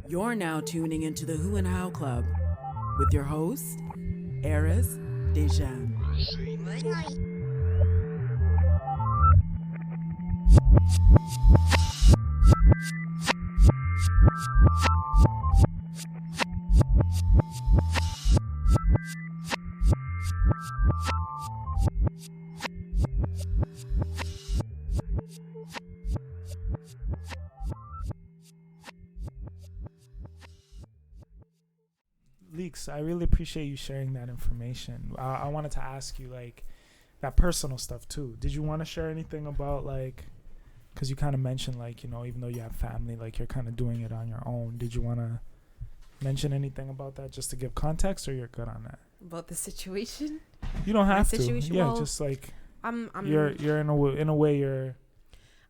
You're now tuning into the Who and How Club with your host, Arys, Déjan. Leeks, I really appreciate you sharing that information. I wanted to ask you, like, that personal stuff too. Did you want to share anything about, like, because you kind of mentioned, like, you know, even though you have family, like, you're kind of doing it on your own. Did you want to mention anything about that just to give context, or you're good on that? About the situation? You don't have to. Situation? Yeah, Well, just like I'm you're in a way you're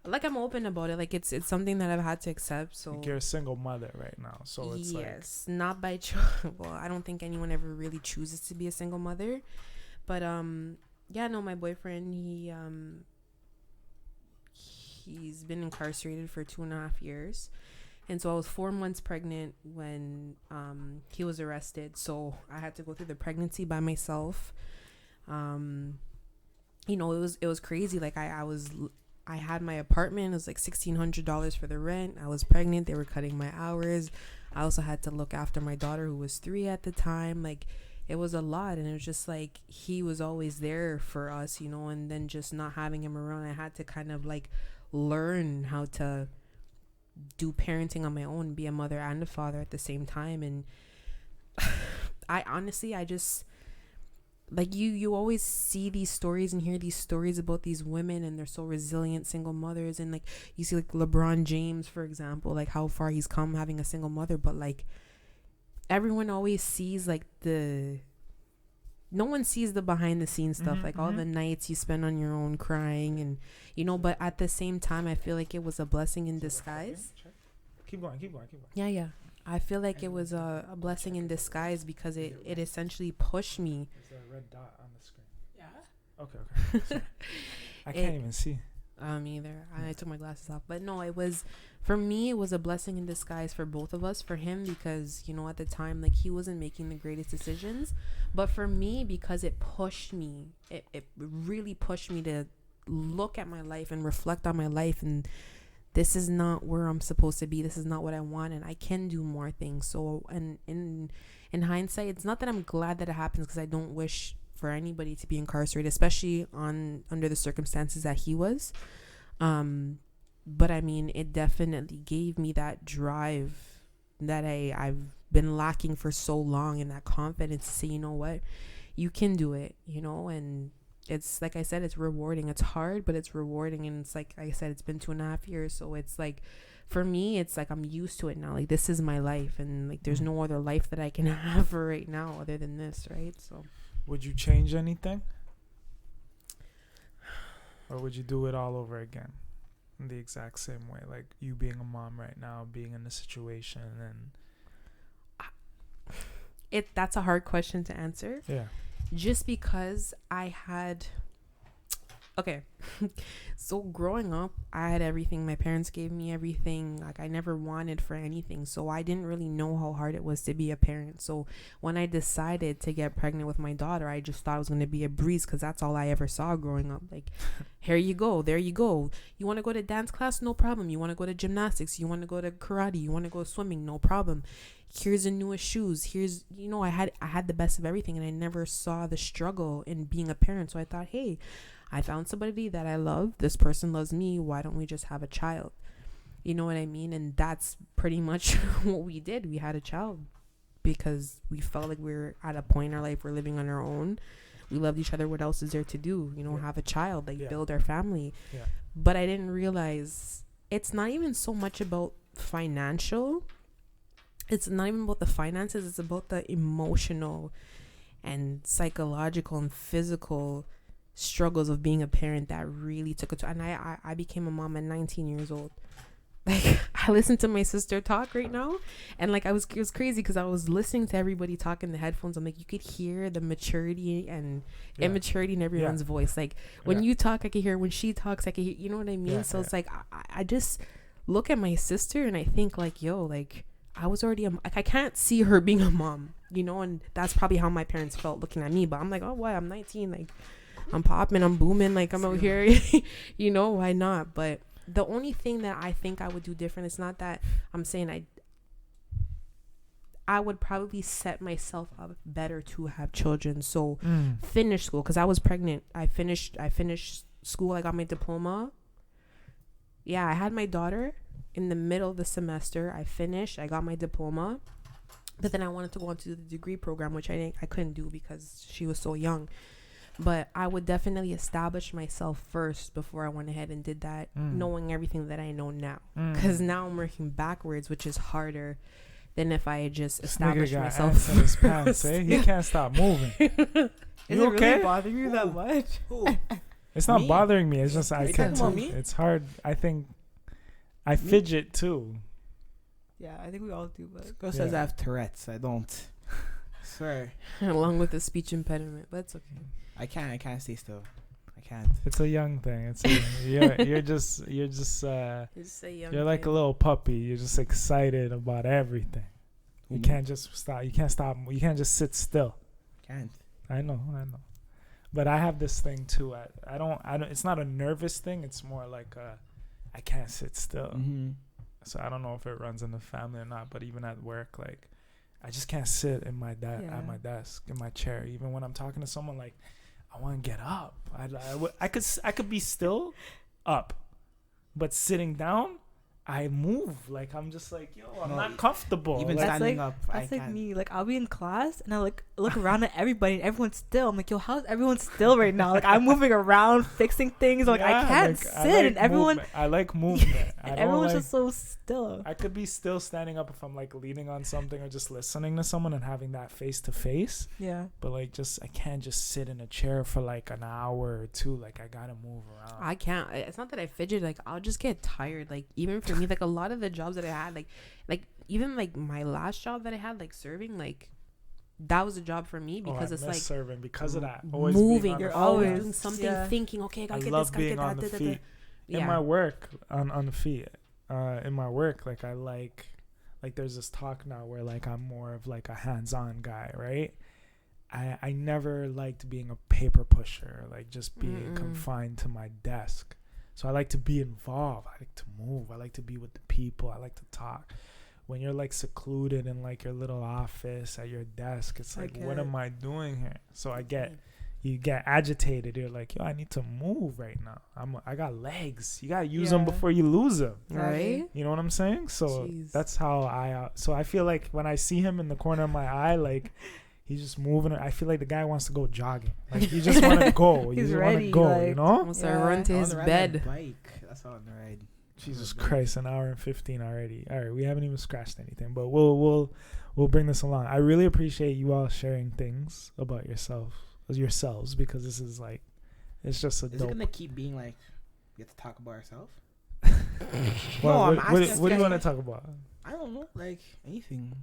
like, I'm open about it. Like, it's something that I've had to accept. So like you're a single mother right now. So it's yes, not by choice. Well, I don't think anyone ever really chooses to be a single mother. But yeah, no, my boyfriend, he's been incarcerated for 2.5 years. And so I was 4 months pregnant when he was arrested. So I had to go through the pregnancy by myself. You know, it was crazy. Like, I had my apartment. It was like $1,600 for the rent. I was pregnant. They were cutting my hours. I also had to look after my daughter, who was 3 at the time. Like, it was a lot. And it was just like, he was always there for us, you know, and then just not having him around, I had to kind of like learn how to do parenting on my own, be a mother and a father at the same time. And I just, like, you always see these stories and hear these stories about these women, and they're so resilient, single mothers. And like, you see like LeBron James, for example, like how far he's come having a single mother. But like, everyone always sees like no one sees the behind the scenes stuff, like all the nights you spend on your own crying, and you know. But at the same time, I feel like it was a blessing in disguise. keep going. Yeah. I feel like it was a blessing in disguise, because it essentially pushed me. There's a red dot on the screen. Yeah. Okay. Sorry. I can't even see. Me either. I took my glasses off. But no, for me, it was a blessing in disguise for both of us. For him, because, you know, at the time, like, he wasn't making the greatest decisions. But for me, because it pushed me, it really pushed me to look at my life and reflect on my life. And this is not where I'm supposed to be. This is not what I want. And I can do more things. So, and in hindsight, it's not that I'm glad that it happens, because I don't wish for anybody to be incarcerated, especially under the circumstances that he was. But I mean, it definitely gave me that drive that I've been lacking for so long, and that confidence to say, you know what, you can do it, you know. And it's like I said, it's rewarding. It's hard, but it's rewarding. And it's like I said, it's been 2.5 years. So it's like, for me, it's like I'm used to it now. Like, this is my life, and like there's no other life that I can have for right now other than this, right? So would you change anything? Or would you do it all over again in the exact same way? Like, you being a mom right now, being in the situation, and that's a hard question to answer. Yeah. Just because okay. So growing up, I had everything. My parents gave me everything. Like, I never wanted for anything. So I didn't really know how hard it was to be a parent. So when I decided to get pregnant with my daughter, I just thought it was going to be a breeze, because that's all I ever saw growing up. Like, here you go. There you go. You want to go to dance class? No problem. You want to go to gymnastics? You want to go to karate? You want to go swimming? No problem. Here's the newest shoes. Here's, you know, I had the best of everything, and I never saw the struggle in being a parent. So I thought, hey, I found somebody that I love. This person loves me. Why don't we just have a child? You know what I mean? And that's pretty much what we did. We had a child because we felt like we were at a point in our life, we're living on our own. We loved each other. What else is there to do? You know, have a child, like build our family. Yeah. But I didn't realize it's not even so much about financial. It's not even about the finances. It's about the emotional and psychological and physical struggles of being a parent that really took a toll. And I became a mom at 19 years old. Like, I listen to my sister talk right now, and like, it was crazy, because I was listening to everybody talk in the headphones. I'm like, you could hear the maturity and immaturity in everyone's voice. Like, when you talk, I can hear. When she talks, I can hear. You know what I mean? So it's like, I just look at my sister and I think, like, yo, like, I was already like, I can't see her being a mom, you know, and that's probably how my parents felt looking at me. But I'm like, oh, what? I'm 19, like, I'm popping, I'm booming, like, I'm out here, you know, why not? But the only thing that I think I would do different, it's not that I'm saying I would probably set myself up better to have children. So finish school, because I was pregnant. I finished school. I got my diploma. Yeah, I had my daughter in the middle of the semester. I finished. I got my diploma. But then I wanted to go into the degree program, which I couldn't do because she was so young. But I would definitely establish myself first before I went ahead and did that, knowing everything that I know now. Because now I'm working backwards, which is harder than if I had just established myself first. In his pants, eh? He can't stop moving. Is You it okay? really bothering you that much? It's not Me? bothering me. It's just I You can't. talking about me? It's hard. I think I fidget too. Yeah, I think we all do, but Girl says I have Tourette's. I don't. Swear. Along with the speech impediment, but it's okay. I can't stay still. I can't. It's a young thing. It's you're just It's a young you're like a thing. little puppy. You're just excited about everything. You can't just stop. You can't stop. You can't just sit still. Can't. I know. But I have this thing too. I don't. It's not a nervous thing. It's more like I can't sit still. Mm-hmm. So I don't know if it runs in the family or not. But even at work, like I just can't sit in my at my desk in my chair. Even when I'm talking to someone, like I want to get up. I could be still up, but sitting down, I move. Like I'm just like, yo, I'm not comfortable. Even like, standing up, I that's like can't. me. Like I'll be in class and I like look around at everybody and everyone's still. I'm like, yo, how's everyone still right now? Like I'm moving around, fixing things. Like I can't sit, and everyone. Movement. I like movement. I don't everyone's like, just so still. I could be still standing up if I'm like leaning on something or just listening to someone and having that face to face. Yeah. But like I can't just sit in a chair for like an hour or two. Like I gotta move around. I can't. It's not that I fidget. Like I'll just get tired. Like even for me, like a lot of the jobs that I had, like even like my last job that I had, like serving, like that was a job for me because I it's miss like serving because of that. Always moving. being on You're the always feet. doing something, thinking, okay, I gotta I get love this, gotta being get on that. the feet. In my work on the feet. In my work, like I like there's this talk now where like I'm more of like a hands-on guy, right? I never liked being a paper pusher, like just being confined to my desk. So I like to be involved. I like to move. I like to be with the people. I like to talk. When you're like secluded in like your little office at your desk, it's like, what am I doing here? So you get agitated. You're like, yo, I need to move right now. I got legs. You gotta use them before you lose them. Right? You know what I'm saying? So Jeez. that's how so I feel like when I see him in the corner of my eye, like he's just moving. I feel like the guy wants to go jogging. Like he just want to go. He's just want ready, to go. like, You know? Once I run to his bed. Bike. That's all on the ride. Jesus Christ, an hour and 15 already. All right, we haven't even scratched anything, but we'll bring this along. I really appreciate you all sharing things about yourselves, because this is like, it's just a Is dope. it gonna keep being like we have to talk about ourselves? Well, I'm what asking do you you want to guys- talk about? I don't know, like anything.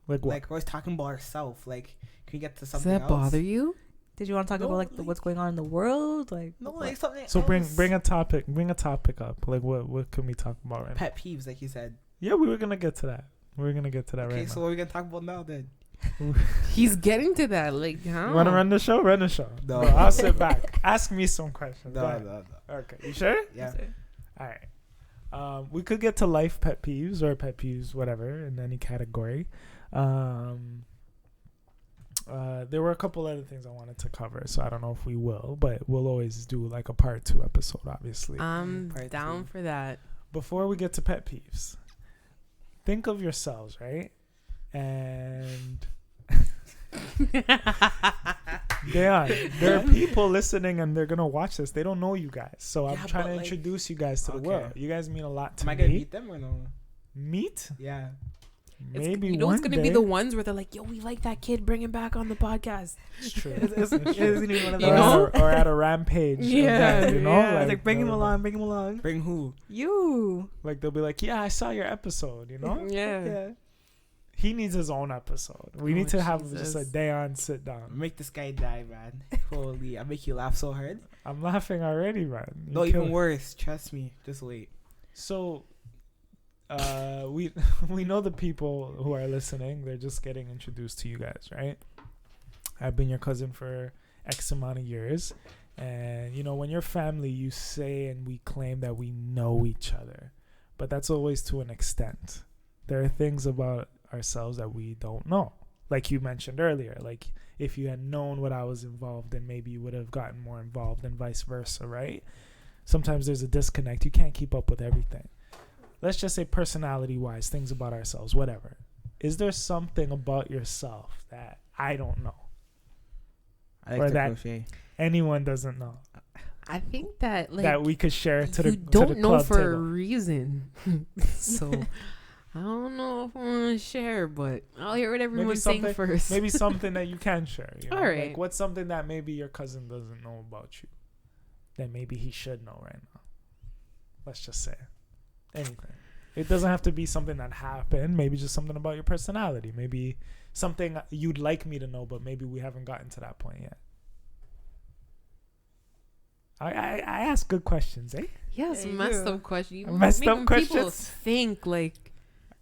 Like what? Like we're always talking about ourselves. Like, can we get to Does something that else? bother you? Did you want to talk No, about like- what's going on in the world? Like No, what? like something. So else. bring a topic up. Like what can we talk about right now? Pet peeves, like you said. Yeah, we were gonna get to that. Okay, right so what are we gonna talk about now then? He's getting to that. Like, how? You want to run the show? Run the show. No. Bro, I'll sit back. Ask me some questions. Go ahead. No. Okay, you sure? Yeah. All right. We could get to life pet peeves or pet peeves, whatever, in any category. There were a couple other things I wanted to cover, so I don't know if we will, but we'll always do like a part 2 episode, obviously. I'm Part down 2. for that. Before we get to pet peeves, think of yourselves, right? And Déjan, there are people listening and they're gonna watch this. They don't know you guys, so I'm Yeah, trying but, to like- introduce you guys to the Okay. world. You guys mean a lot to Am me. I gonna meet them or no? Meet? Yeah. Maybe you know one it's gonna day. be the ones where they're like, yo, we like that kid, bring him back on the podcast. It's true. It's It's gonna true. be one of You those. know? Or at a rampage. Yeah, event, you know, Yeah, it's like bring him they'll- along, bring him along. Bring who? You. Like they'll be like, yeah, I saw your episode. You know, Yeah. Yeah. he needs his own episode. We Oh, need to have Jesus. just a Déjan sit down. Make this guy die, man. Holy, I make you laugh so hard. I'm laughing already, man. You No, kill even it. worse. Trust me. Just wait. So, we know the people who are listening. They're just getting introduced to you guys, right? I've been your cousin for X amount of years. And, you know, when you're family, you say and we claim that we know each other. But that's always to an extent. There are things about ourselves that we don't know. Like you mentioned earlier, like if you had known what I was involved in, maybe you would have gotten more involved and vice versa, right? Sometimes there's a disconnect. You can't keep up with everything. Let's just say personality-wise, things about ourselves, whatever. Is there something about yourself that I don't know? I like or to that crochet. Anyone doesn't know? I think that like That we could share to the you don't know club for a table. reason. So I don't know if I want to share, but I'll hear what everyone's saying something- first. Maybe something that you can share. You know? All right. Like what's something that maybe your cousin doesn't know about you that maybe he should know right now? Let's just say anything. It doesn't have to be something that happened. Maybe just something about your personality. Maybe something you'd like me to know, but maybe we haven't gotten to that point yet. I ask good questions, eh? Yes, Yeah, you messed do. up question. You Messed making up people questions? think like,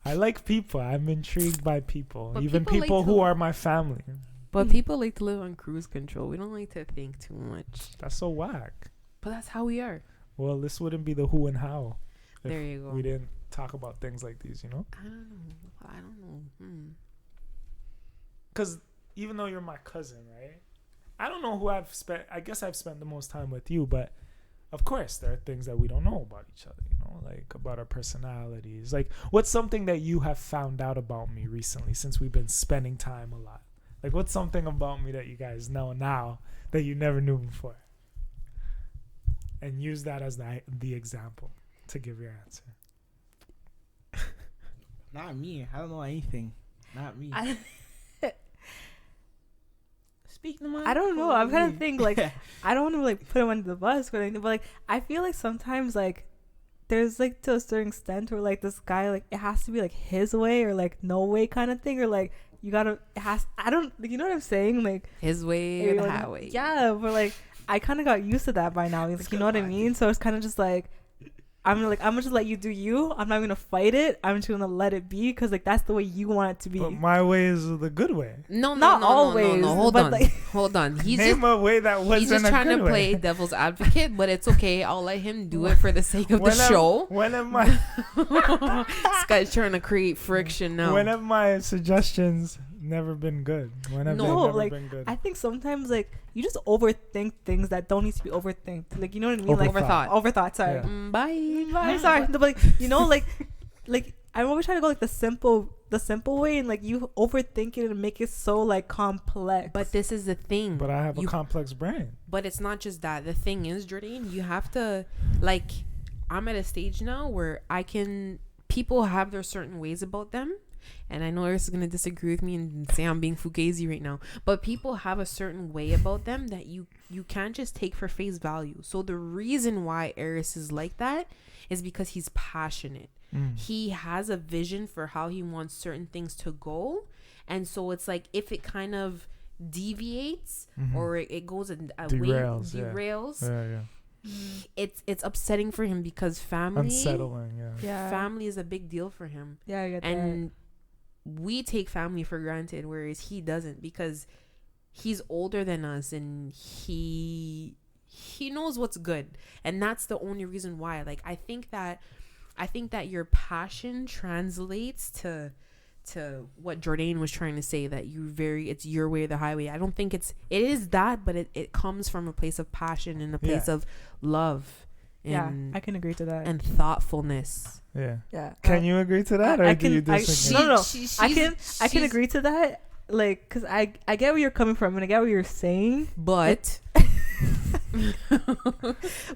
I like people. I'm intrigued by people. But Even people like people to- who are my family. but people like to live on cruise control. We don't like to think too much. That's so whack. But that's how we are. Well, this wouldn't be the who and how if There you go. we didn't talk about things like these, you know? I don't know. Because even though you're my cousin, right? I don't know who I guess I've spent the most time with you, but of course there are things that we don't know about each other, you know, like about our personalities. Like, what's something that you have found out about me recently since we've been spending time a lot? Like, what's something about me that you guys know now that you never knew before? And use that as the example to give your answer. Not me. I don't know anything. Not me. Speak to my. I don't know. I'm kind of think like I don't want to like put him under the bus or anything, but like I feel like sometimes like there's like to a certain extent where like this guy like it has to be like his way or like no way kind of thing or like you gotta it has I don't like, you know what I'm saying, like His way or the like, highway. yeah, but like I kind of got used to that by now, like, you know what I mean, so it's kind of just like I'm gonna just let you do you. I'm not gonna fight it. I'm just gonna let it be because like that's the way you want it to be. But my way is the good way. No, Not always, Hold but, on. like- Hold on. He's Name just a way that wasn't he's just a trying good to way. play devil's advocate, but it's okay. I'll let him do it for the sake of the show. When am I? This guy's trying to create friction now. When have my suggestions never been good? When have No, they never like, been good? I think sometimes like you just overthink things that don't need to be overthinked. Like, you know what I mean? Like Overthought. overthought. Sorry. Yeah. Bye. I'm sorry. No, but like, you know, like I'm always trying to go like the simple way, and like you overthink it and make it so like complex. But this is the thing. But I have a You- complex brain. But it's not just that. The thing is, Jordaine, you have to, like, I'm at a stage now where people have their certain ways about them. And I know Arys is going to disagree with me and say I'm being fugazi right now. But people have a certain way about them that you can't just take for face value. So the reason why Arys is like that is because he's passionate. He has a vision for how he wants certain things to go. And so it's like if it kind of deviates or it goes a way, derails, Yeah. it's upsetting for him because family Unsettling, yeah. yeah, family is a big deal for him. yeah, I get that. And we take family for granted, whereas he doesn't, because he's older than us and he knows what's good. And that's the only reason why. Like, I think that your passion translates to what Jordaine was trying to say, that it's your way or the highway. I don't think it is that, but it comes from a place of passion and a place of love. Yeah, And, I can agree to that. and thoughtfulness. Yeah. Yeah. Can you agree to that, or I do you can- disagree? No. I She's- can agree to that. Like, cause I get where you're coming from and I get what you're saying, But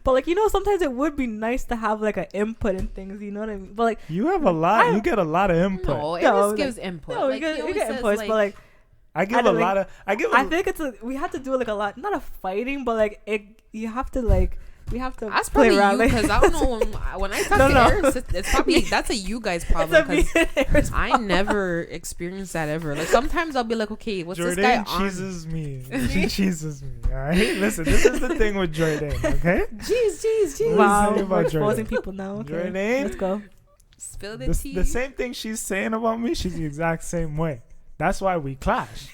but like, you know, sometimes it would be nice to have like an input in things. You know what I mean? But like, You have a lot. You get a lot of input. no, it No, just like- gives input. no, Like, we he get always says, inputs, like, but like, I give I a don't lot think- of. I give. I think we have to do like a lot, not a fighting, but like you have to like. We have to that's play probably around. you, because I don't know when I talk No, to no. Arys, it's probably that's a you guys problem, because I Jordaine never experienced that ever. Like, sometimes I'll be like, okay, what's this guy Jordaine on? cheeses me. She cheeses me. All right. Listen, this is the thing with Jordaine. Okay. Jeez. Let me Wow, tell you we're about exposing Jordaine. people now. Okay, Jordaine? let's go. Spill the tea. The same thing she's saying about me, she's the exact same way. That's why we clash.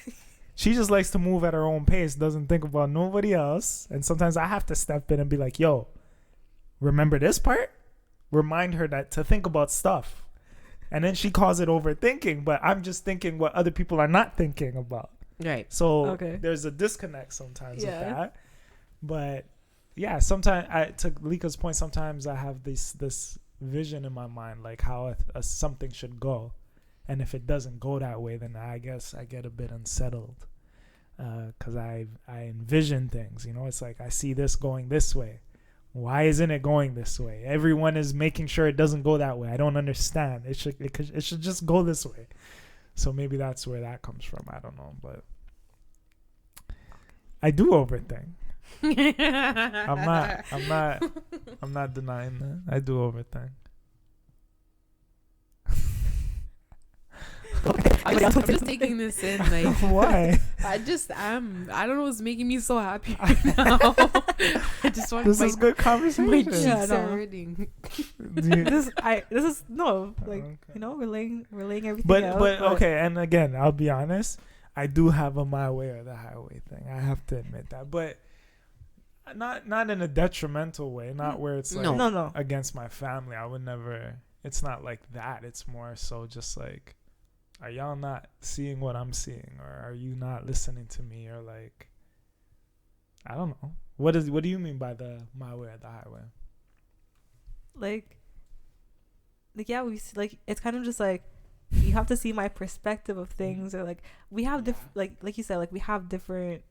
She just likes to move at her own pace, doesn't think about nobody else. And sometimes I have to step in and be like, yo, remember this part? Remind her that to think about stuff. And then she calls it overthinking, but I'm just thinking what other people are not thinking about. Right. So Okay. there's a disconnect sometimes with Yeah. that. But yeah, sometimes to Lika's point, sometimes I have this vision in my mind, like how a something should go. And if it doesn't go that way, then I guess I get a bit unsettled. Because I envision things, you know, it's like I see this going this way. Why isn't it going this way? Everyone is making sure it doesn't go that way. I don't understand. It should just go this way. So maybe that's where that comes from. I don't know, but I do overthink. I'm not denying that. I do overthink. I'm just taking this in, like Why? I don't know what's making me so happy right now. I just want This is good my conversation. cheeks Yeah, no. are hurting. This is no, like, Okay. you know, relaying everything But out, okay, and again, I'll be honest. I do have a my way or the highway thing. I have to admit that, but not in a detrimental way. Not where it's like No. against my family. I would never. It's not like that. It's more so just like, are y'all not seeing what I'm seeing, or are you not listening to me, or like, I don't know. What do you mean by the my way or the highway? like yeah, we see, like, it's kind of just like you have to see my perspective of things, or like we have like you said, like we have different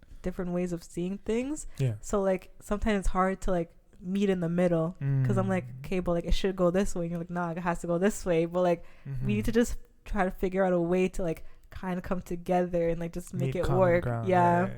ways of seeing things. Yeah. So like sometimes it's hard to like meet in the middle, because I'm like, okay, but like it should go this way, and you're like, nah, it has to go this way. But like we need to just try to figure out a way to like kind of come together and like just make Meet it common work. ground. Yeah.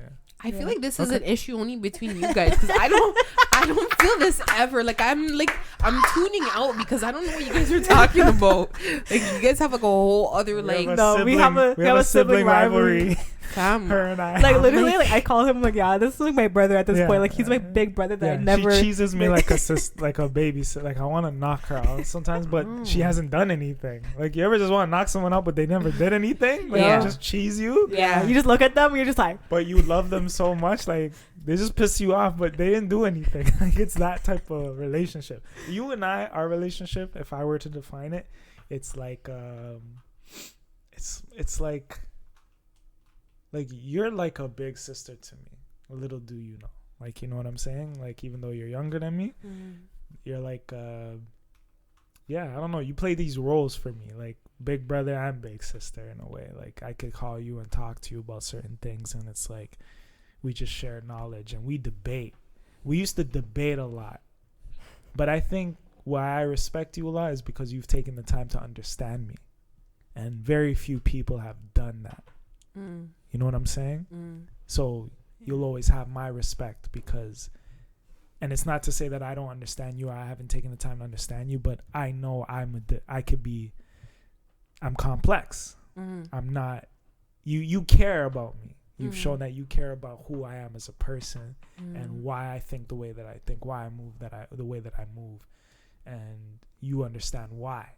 I feel Yeah. like this is an issue only between you guys, because I don't feel this ever. Like I'm tuning out because I don't know what you guys are talking about. Like you guys have like a whole other We like have a sibling rivalry. fam. Her and I. Like literally, like I call him like, yeah, this is like my brother at this Yeah. point. Like he's my big brother that I never. She cheeses me like like a babysitter. Like I want to knock her out sometimes, but she hasn't done anything. Like you ever just want to knock someone out, but they never did anything. Like Yeah. they just cheese you. Yeah, you just look at them and you're just like, But you love them so much, like they just piss you off, but they didn't do anything. Like it's that type of relationship. You and I, our relationship, if I were to define it, it's like it's like you're like a big sister to me. Little do you know. Like, you know what I'm saying? Like, even though you're younger than me, you're like yeah, I don't know, you play these roles for me, like big brother and big sister in a way. Like I could call you and talk to you about certain things, and it's like we just share knowledge and we debate. We used to debate a lot, but I think why I respect you a lot is because you've taken the time to understand me, and very few people have done that. You know what I'm saying? So you'll always have my respect, because, and it's not to say that I don't understand you, I haven't taken the time to understand you, but I know I'm complex. I'm not, you care about me. You've shown that you care about who I am as a person and why I think the way that I think, why I move the way that I move, and you understand why,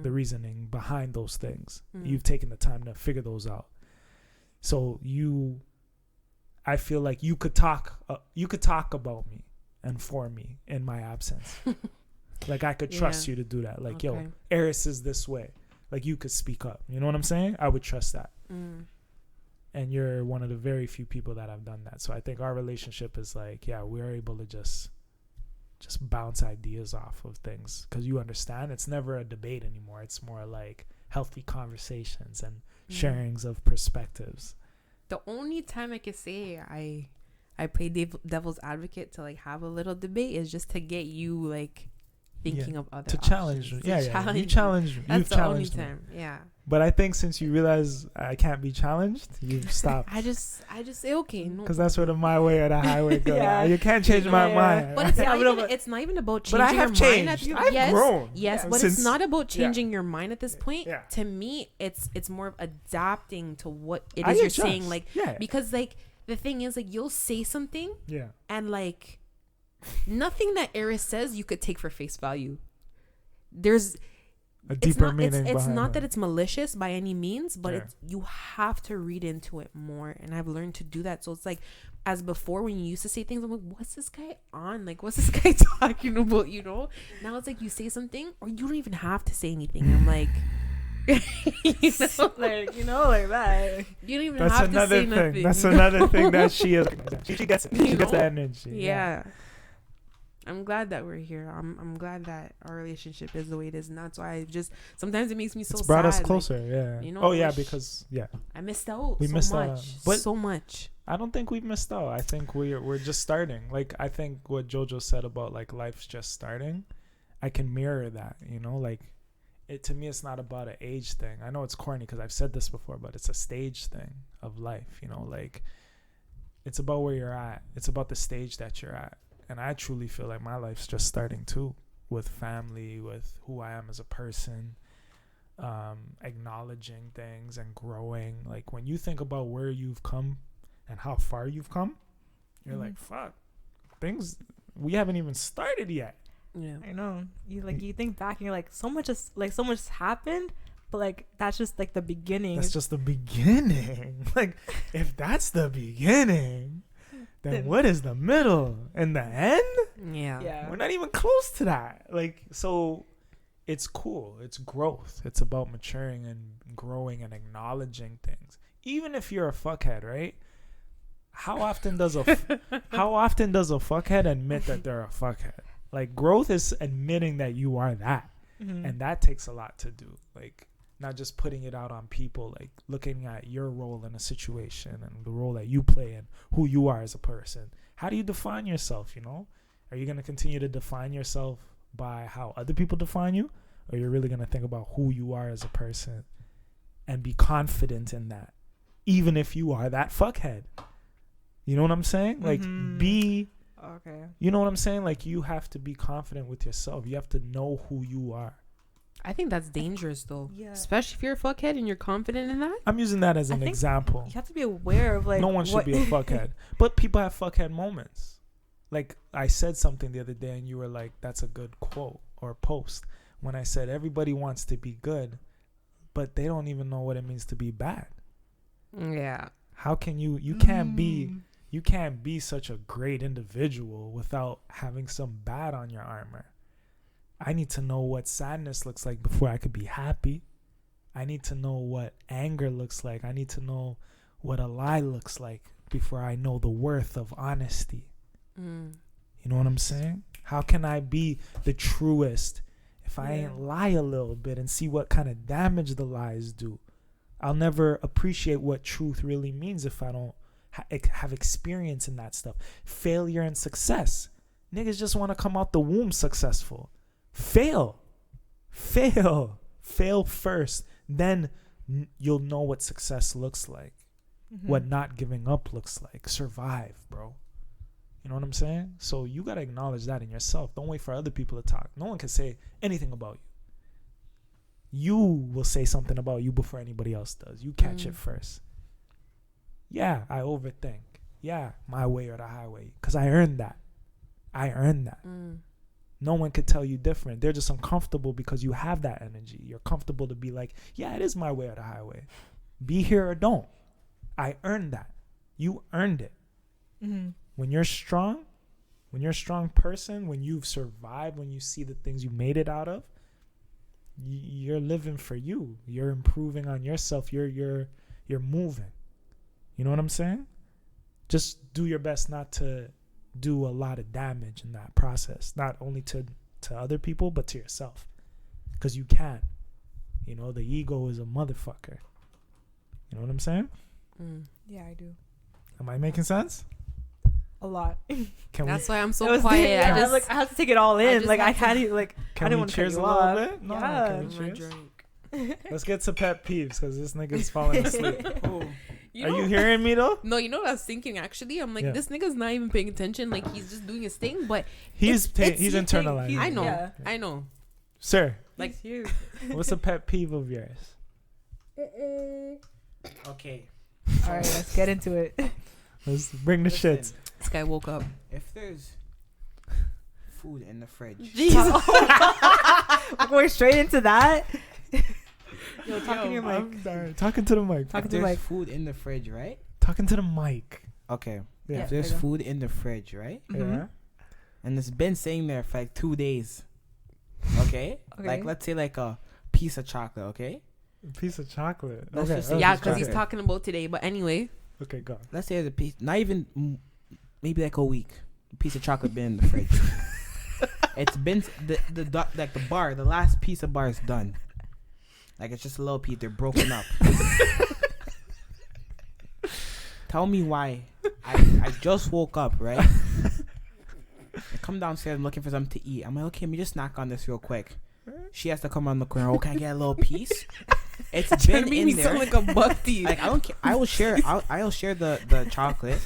the reasoning behind those things. You've taken the time to figure those out. So I feel like you could talk about me and for me in my absence. Like I could trust you to do that. Like, yo, Arys is this way. Like you could speak up. You know what I'm saying? I would trust that. And you're one of the very few people that have done that. So I think our relationship is like, yeah, we're able to just bounce ideas off of things, because you understand it's never a debate anymore. It's more like healthy conversations and sharings of perspectives. The only time I could say I play devil's advocate to like have a little debate is just to get you like thinking of other to options. challenge me. Yeah, you challenge me. That's You've the only challenged me. time. Yeah. But I think since you realize I can't be challenged, you've stopped. I just say okay, no. Because that's where the my way or the highway go. Yeah. You can't change my mind. But it's not even about changing But I have your changed. mind. I've grown. Yes, Yeah. but Since- it's not about changing your mind at this point. Yeah. To me, it's more of adapting to what it I is you're adjust. saying. Like, Yeah. because like the thing is, like, you'll say something Yeah. and like nothing that Arys says you could take for face value. There's a deeper it's meaning. it's behind not it. that it's malicious by any means, but Yeah. it's you have to read into it more, and I've learned to do that. So it's like, as before, when you used to say things, I'm like, what's this guy on? Like, what's this guy talking about? You know? Now it's like you say something, or you don't even have to say anything. I'm like, you know, Like, you know, like that. you don't even That's have to another say thing. nothing. That's you know? another thing that she is. She gets it. She You gets know? the energy. Yeah. I'm glad that we're here. I'm glad that our relationship is the way it is, and that's why I just sometimes it makes me so It's brought sad. us like, closer. Yeah. you know, Oh yeah, wish- because I missed out. We so missed much, out. But- so much. I don't think we've missed out. I think we're just starting. Like, I think what Jojo said about like life's just starting, I can mirror that. You know, like it to me, it's not about an age thing. I know it's corny because I've said this before, but it's a stage thing of life. You know, like it's about where you're at. It's about the stage that you're at. And I truly feel like my life's just starting too, with family, with who I am as a person, acknowledging things and growing. Like when you think about where you've come and how far you've come, you're like, fuck, things we haven't even started yet. Yeah. I know. You think back and you're like, so much has happened, but like that's just like the beginning. That's just the beginning. Like if that's the beginning, then what is the middle and the end? Yeah. Yeah. We're not even close to that. Like, so it's cool. It's growth. It's about maturing and growing and acknowledging things. Even if you're a fuckhead, right? How often does a fuckhead admit that they're a fuckhead? Like, growth is admitting that you are that. And that takes a lot to do. Like, not just putting it out on people, like looking at your role in a situation and the role that you play and who you are as a person. How do you define yourself, you know? Are you going to continue to define yourself by how other people define you? Or you're really going to think about who you are as a person and be confident in that, even if you are that fuckhead? You know what I'm saying? Like, Okay. you know what I'm saying? Like, you have to be confident with yourself. You have to know who you are. I think that's dangerous though. Yeah. Especially if you're a fuckhead and you're confident in that. I'm using that as I an think example. You have to be aware of like No one should be a fuckhead. But people have fuckhead moments. Like, I said something the other day and you were like, that's a good quote or post. When I said everybody wants to be good, but they don't even know what it means to be bad. Yeah. How can you can't be such a great individual without having some bad on your armor. I need to know what sadness looks like before I could be happy. I need to know what anger looks like. I need to know what a lie looks like before I know the worth of honesty. You know what I'm saying? How can I be the truest if I ain't lie a little bit and see what kind of damage the lies do? I'll never appreciate what truth really means if I don't have experience in that stuff. Failure and success. Niggas just want to come out the womb successful. Fail first, then you'll know what success looks like, what not giving up looks like. Survive, bro. You know what I'm saying? So you gotta acknowledge that in yourself. Don't wait for other people to talk. No one can say anything about you. You will say something about you before anybody else does. You catch it first. Yeah, I overthink. Yeah, my way or the highway, because I earned that. No one could tell you different. They're just uncomfortable because you have that energy. You're comfortable to be like, yeah, it is my way or the highway. Be here or don't. I earned that. You earned it. When you're strong, when you're a strong person, when you've survived, when you see the things you made it out of, you're living for you. You're improving on yourself. You're moving. You know what I'm saying? Just do your best not to do a lot of damage in that process, not only to other people but to yourself, because you can. You know, the ego is a motherfucker. You know what I'm saying? Yeah, I do. Am I making sense? A lot. That's why I'm It so was quiet. I was like, I have to take it all in. just Like, I have to- can't even, like, I can didn't we want to cut cheers you a little off. bit? No, Yeah. can we my cheers? drink. Let's get to pet peeves because this nigga's falling asleep. You Are know- you hearing me though? No, you know what I was thinking actually? I'm like, Yeah. this nigga's not even paying attention. Like, he's just doing his thing, but He's it's- he's you internalizing. I know. Yeah. I know. Sir, Like- He's huge. what's a pet peeve of yours? Okay. All right, let's get into it. Let's bring the Listen, shits. This guy woke up. If there's food in the fridge, Jesus. We're going straight into that. Yo, talking to your mic. I'm sorry. Talking to the mic. Talking If to the there's mic. food in the fridge, right? Talking to the mic. Okay. Yeah. If there's there you go. food in the fridge, right? Yeah. And it's been sitting there for like 2 days. Okay? Okay. Like, let's say like a piece of chocolate, okay? A piece of chocolate. Let's Okay. just say Yeah, piece of because he's chocolate. talking about today. But anyway, Okay, go. Let's say there's a piece, not even, maybe like a week. A piece of chocolate been in the fridge. It's been, like the bar, the last piece of bar is done. Like, it's just a little piece. They're broken up. Tell me why. I just woke up, right? I come downstairs, I'm looking for something to eat. I'm like, okay, let me just snack on this real quick. She has to come around the corner. Oh, can I get a little piece? It's trying been to make in me there. sound like a buck thief. Like, I don't care. I will share. I'll share the chocolate.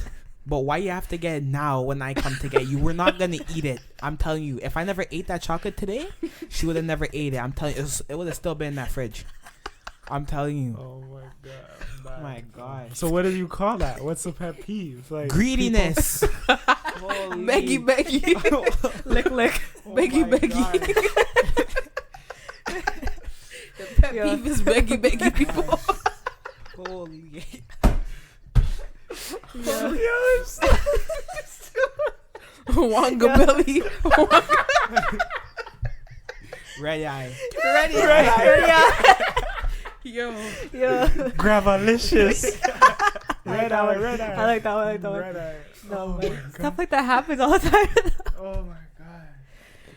But why you have to get it now when I come to get you? We're not gonna eat it. I'm telling you. If I never ate that chocolate today, she would have never ate it. I'm telling you, it would have still been in that fridge. I'm telling you. Oh my god. Oh my god. So what do you call that? What's the pet peeve? Like Greediness. Beggy, beggy. Lick, lick. people- Beggy, oh my beggy. God. The pet Yeah. peeve is beggy, beggy people. Holy. Wonga Yeah. belly. Red eye. Ready? Yeah. Yo. Yeah. Gravalicious. Red eye, red eye. I like that one. I like that one. Red eye. No, Oh but my God. stuff like that happens all the time. Oh my god.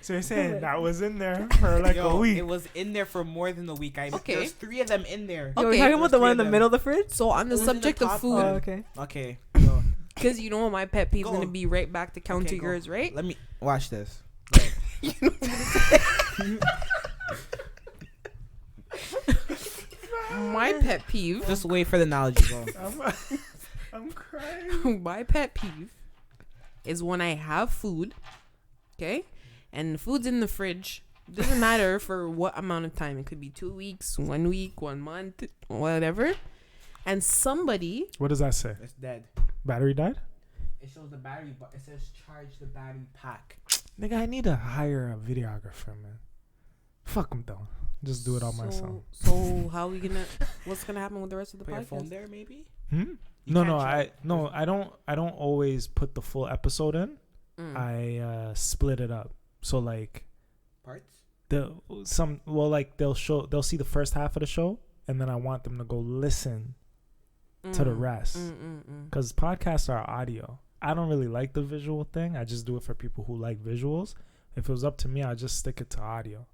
So you're saying that was in there for like a week? It was in there for more than a week. Okay. There's 3 of them in there. Yo, we're Okay. talking about the There's one in the three of middle of the fridge? So on the It was in the subject of top food, one. Oh, okay. Okay. Go. because you know my pet peeve's Go. gonna be right back to counter Okay, go. yours, right? Let me watch this. You know my pet peeve. Just wait for the analogy. Go. I'm crying. My pet peeve is when I have food, okay, and the food's in the fridge. Doesn't matter for what amount of time. It could be 2 weeks, 1 week, 1 month, whatever. And somebody, What does that say? It's dead. Battery died? It shows the battery, but it says charge the battery pack. Nigga, I need to hire a videographer, man. Fuck him though. Just do it all myself. So how we gonna? What's gonna happen with the rest of the Put your phone podcast? there, maybe. Hmm? You No, can't no, charge- I don't always put the full episode in. Mm. I split it up. So like Parts. they'll see the first half of the show, and then I want them to go listen to the rest. Because podcasts are audio. I don't really like the visual thing. I just do it for people who like visuals. If it was up to me, I'd just stick it to audio.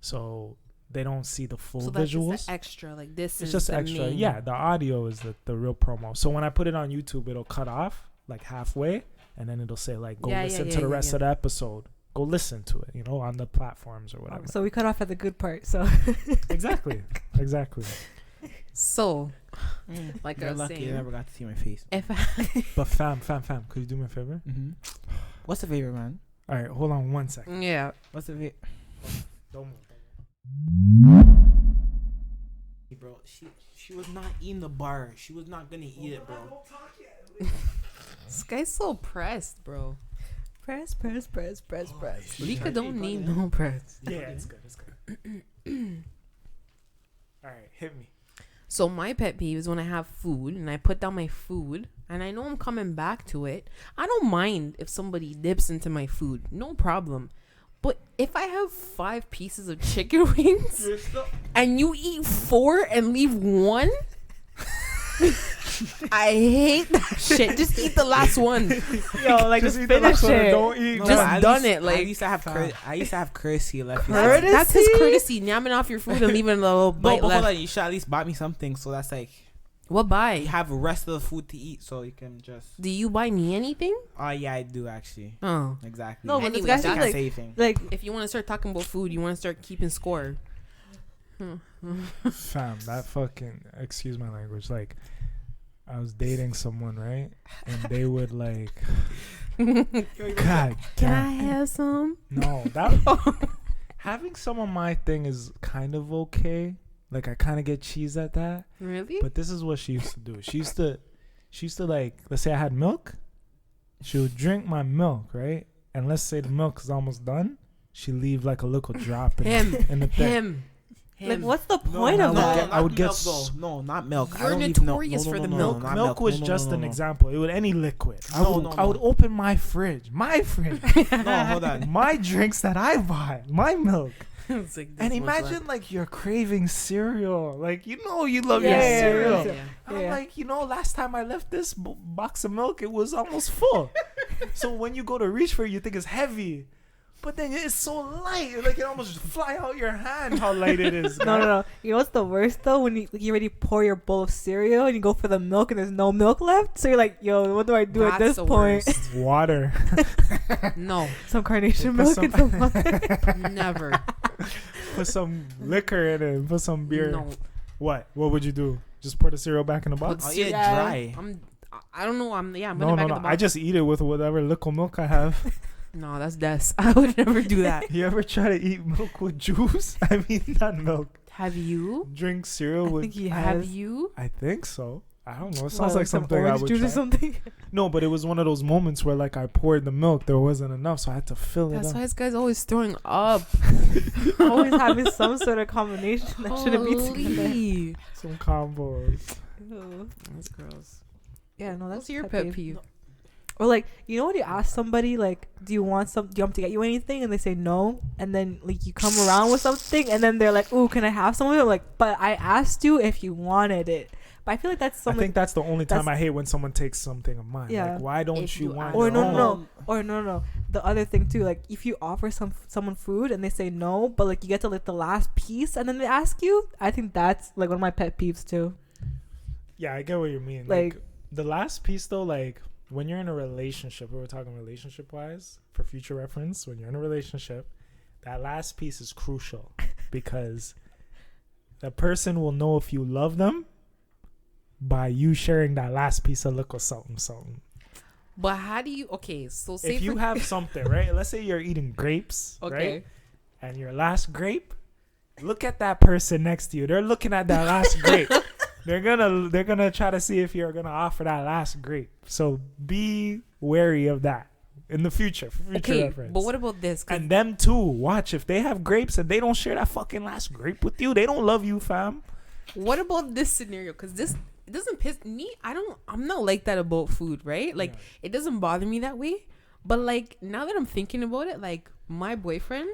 So they don't see the full So that's visuals. just the extra. Like this It's is just the extra. main. Yeah, the audio is the real promo. So when I put it on YouTube, it'll cut off like halfway, and then it'll say like, go Yeah, listen yeah, to the yeah, rest yeah. of the episode. Go listen to it, on the platforms or whatever. So we cut off at the good part. So Exactly. So, like You're I was lucky you saying, never got to see my face. if But fam, could you do me a favor? Mm-hmm. What's the favorite, man? All right, hold on 1 second. yeah, What's the favorite? Don't move. Bro, she was not eating the bar. She was not gonna eat it, bro. this guy's so pressed, bro. press. Lika don't need no press. Yeah, it's good. All right, hit me. So my pet peeve is when I have food and I put down my food and I know I'm coming back to it. I don't mind if somebody dips into my food, no problem. But if I have 5 pieces of chicken wings and you eat 4 and leave 1, I hate that shit. Just eat the last one. Yo, like just eat the finish last one and it. Don't eat. Just at done least- it, like- I used to have courtesy left. Courtesy? That's his courtesy. Yamming off your food and leaving a little No, bite but hold left. on. You should at least buy me something, so that's like What you buy? have the rest of the food to eat, so you can just. Do you buy me anything? Oh yeah, I do actually. Oh. Exactly. No, but Anyway, this guy that's should can't like say anything. like If you want to start talking about food, you want to start keeping score. Fam, that fucking, excuse my language, like, I was dating someone, right? And they would like, God Can I damn. have some? No, that having some of my thing is kind of okay. Like I kind of get cheese at that. Really? But this is what she used to do. She used to like, let's say I had milk. She would drink my milk, right? And let's say the milk is almost done. she leave like a little drop in, Him. in the thing. Him. Like, what's the point no, of no, that? I would get milk, though. No, not milk. I You're don't leave notorious for the milk. not milk was No, just no, an no. example. It would any liquid. I No, would, no, I would no. open my fridge, No, hold on. my drinks that I buy, my milk. It's like this And much imagine left. like you're craving cereal. Like, you know, you love Yeah, your yeah, cereal. Yeah. And I'm Yeah. like, you know, last time I left this box of milk, it was almost full. So when you go to reach for it, you think it's heavy. But then it's so light. Like, it almost fly out your hand how light it is. No. You know what's the worst though? When you already pour your bowl of cereal and you go for the milk and there's no milk left. So you're like, yo, what do I do at That's this the point? worst. Water. No, Some carnation Put milk some- and some water. never. Put some liquor in it. Put some beer. No. What would you do? Just pour the cereal back in the box? I'll eat it Yeah. dry. I don't know. I'm No, gonna back in no. the box. I just eat it with whatever liquid milk I have. No, that's death. I would never do that. You ever try to eat milk with juice? I mean, not milk. Have you? Drink cereal I with. think he Have has. you? I think so. I don't know. It What, sounds like some something I orange would juice try. or something. No, but it was one of those moments where like I poured the milk, there wasn't enough, so I had to fill it That's up. why this guy's always throwing up. Always having some sort of combination that shouldn't be together. Holy. Some combos. Ew. That's gross. Yeah, no, that's What's your pet peeve? Or like, you know when you ask somebody like, do you want me to get you anything? And they say no, and then like you come around with something, and then they're like, ooh, can I have some of it? I'm like, but I asked you if you wanted it. But I feel like that's I something. think that's the only time that's- I hate when someone takes something of mine. Yeah. Like, why don't If you you want ask Or your no, own? no, or no. The other thing too, like if you offer someone food and they say no, but like you get to like the last piece and then they ask you, I think that's like one of my pet peeves too. Yeah, I get what you mean. Like- Like the last piece though, like when you're in a relationship, we were talking relationship wise for future reference. When you're in a relationship, that last piece is crucial because the person will know if you love them by you sharing that last piece of little something. But how do you? Okay, so say If you for- have something, right? Let's say you're eating grapes, okay, right? And your last grape, look at that person next to you. They're looking at that last grape. They're gonna try to see if you're gonna offer that last grape. So be wary of that in the future, for future okay. reference. But what about this? 'Cause And them too. Watch if they have grapes and they don't share that fucking last grape with you. They don't love you, fam. what about this scenario? Because this it doesn't piss me. I'm not like that about food, right? Like Yeah. it doesn't bother me that way. But like now that I'm thinking about it, like my boyfriend,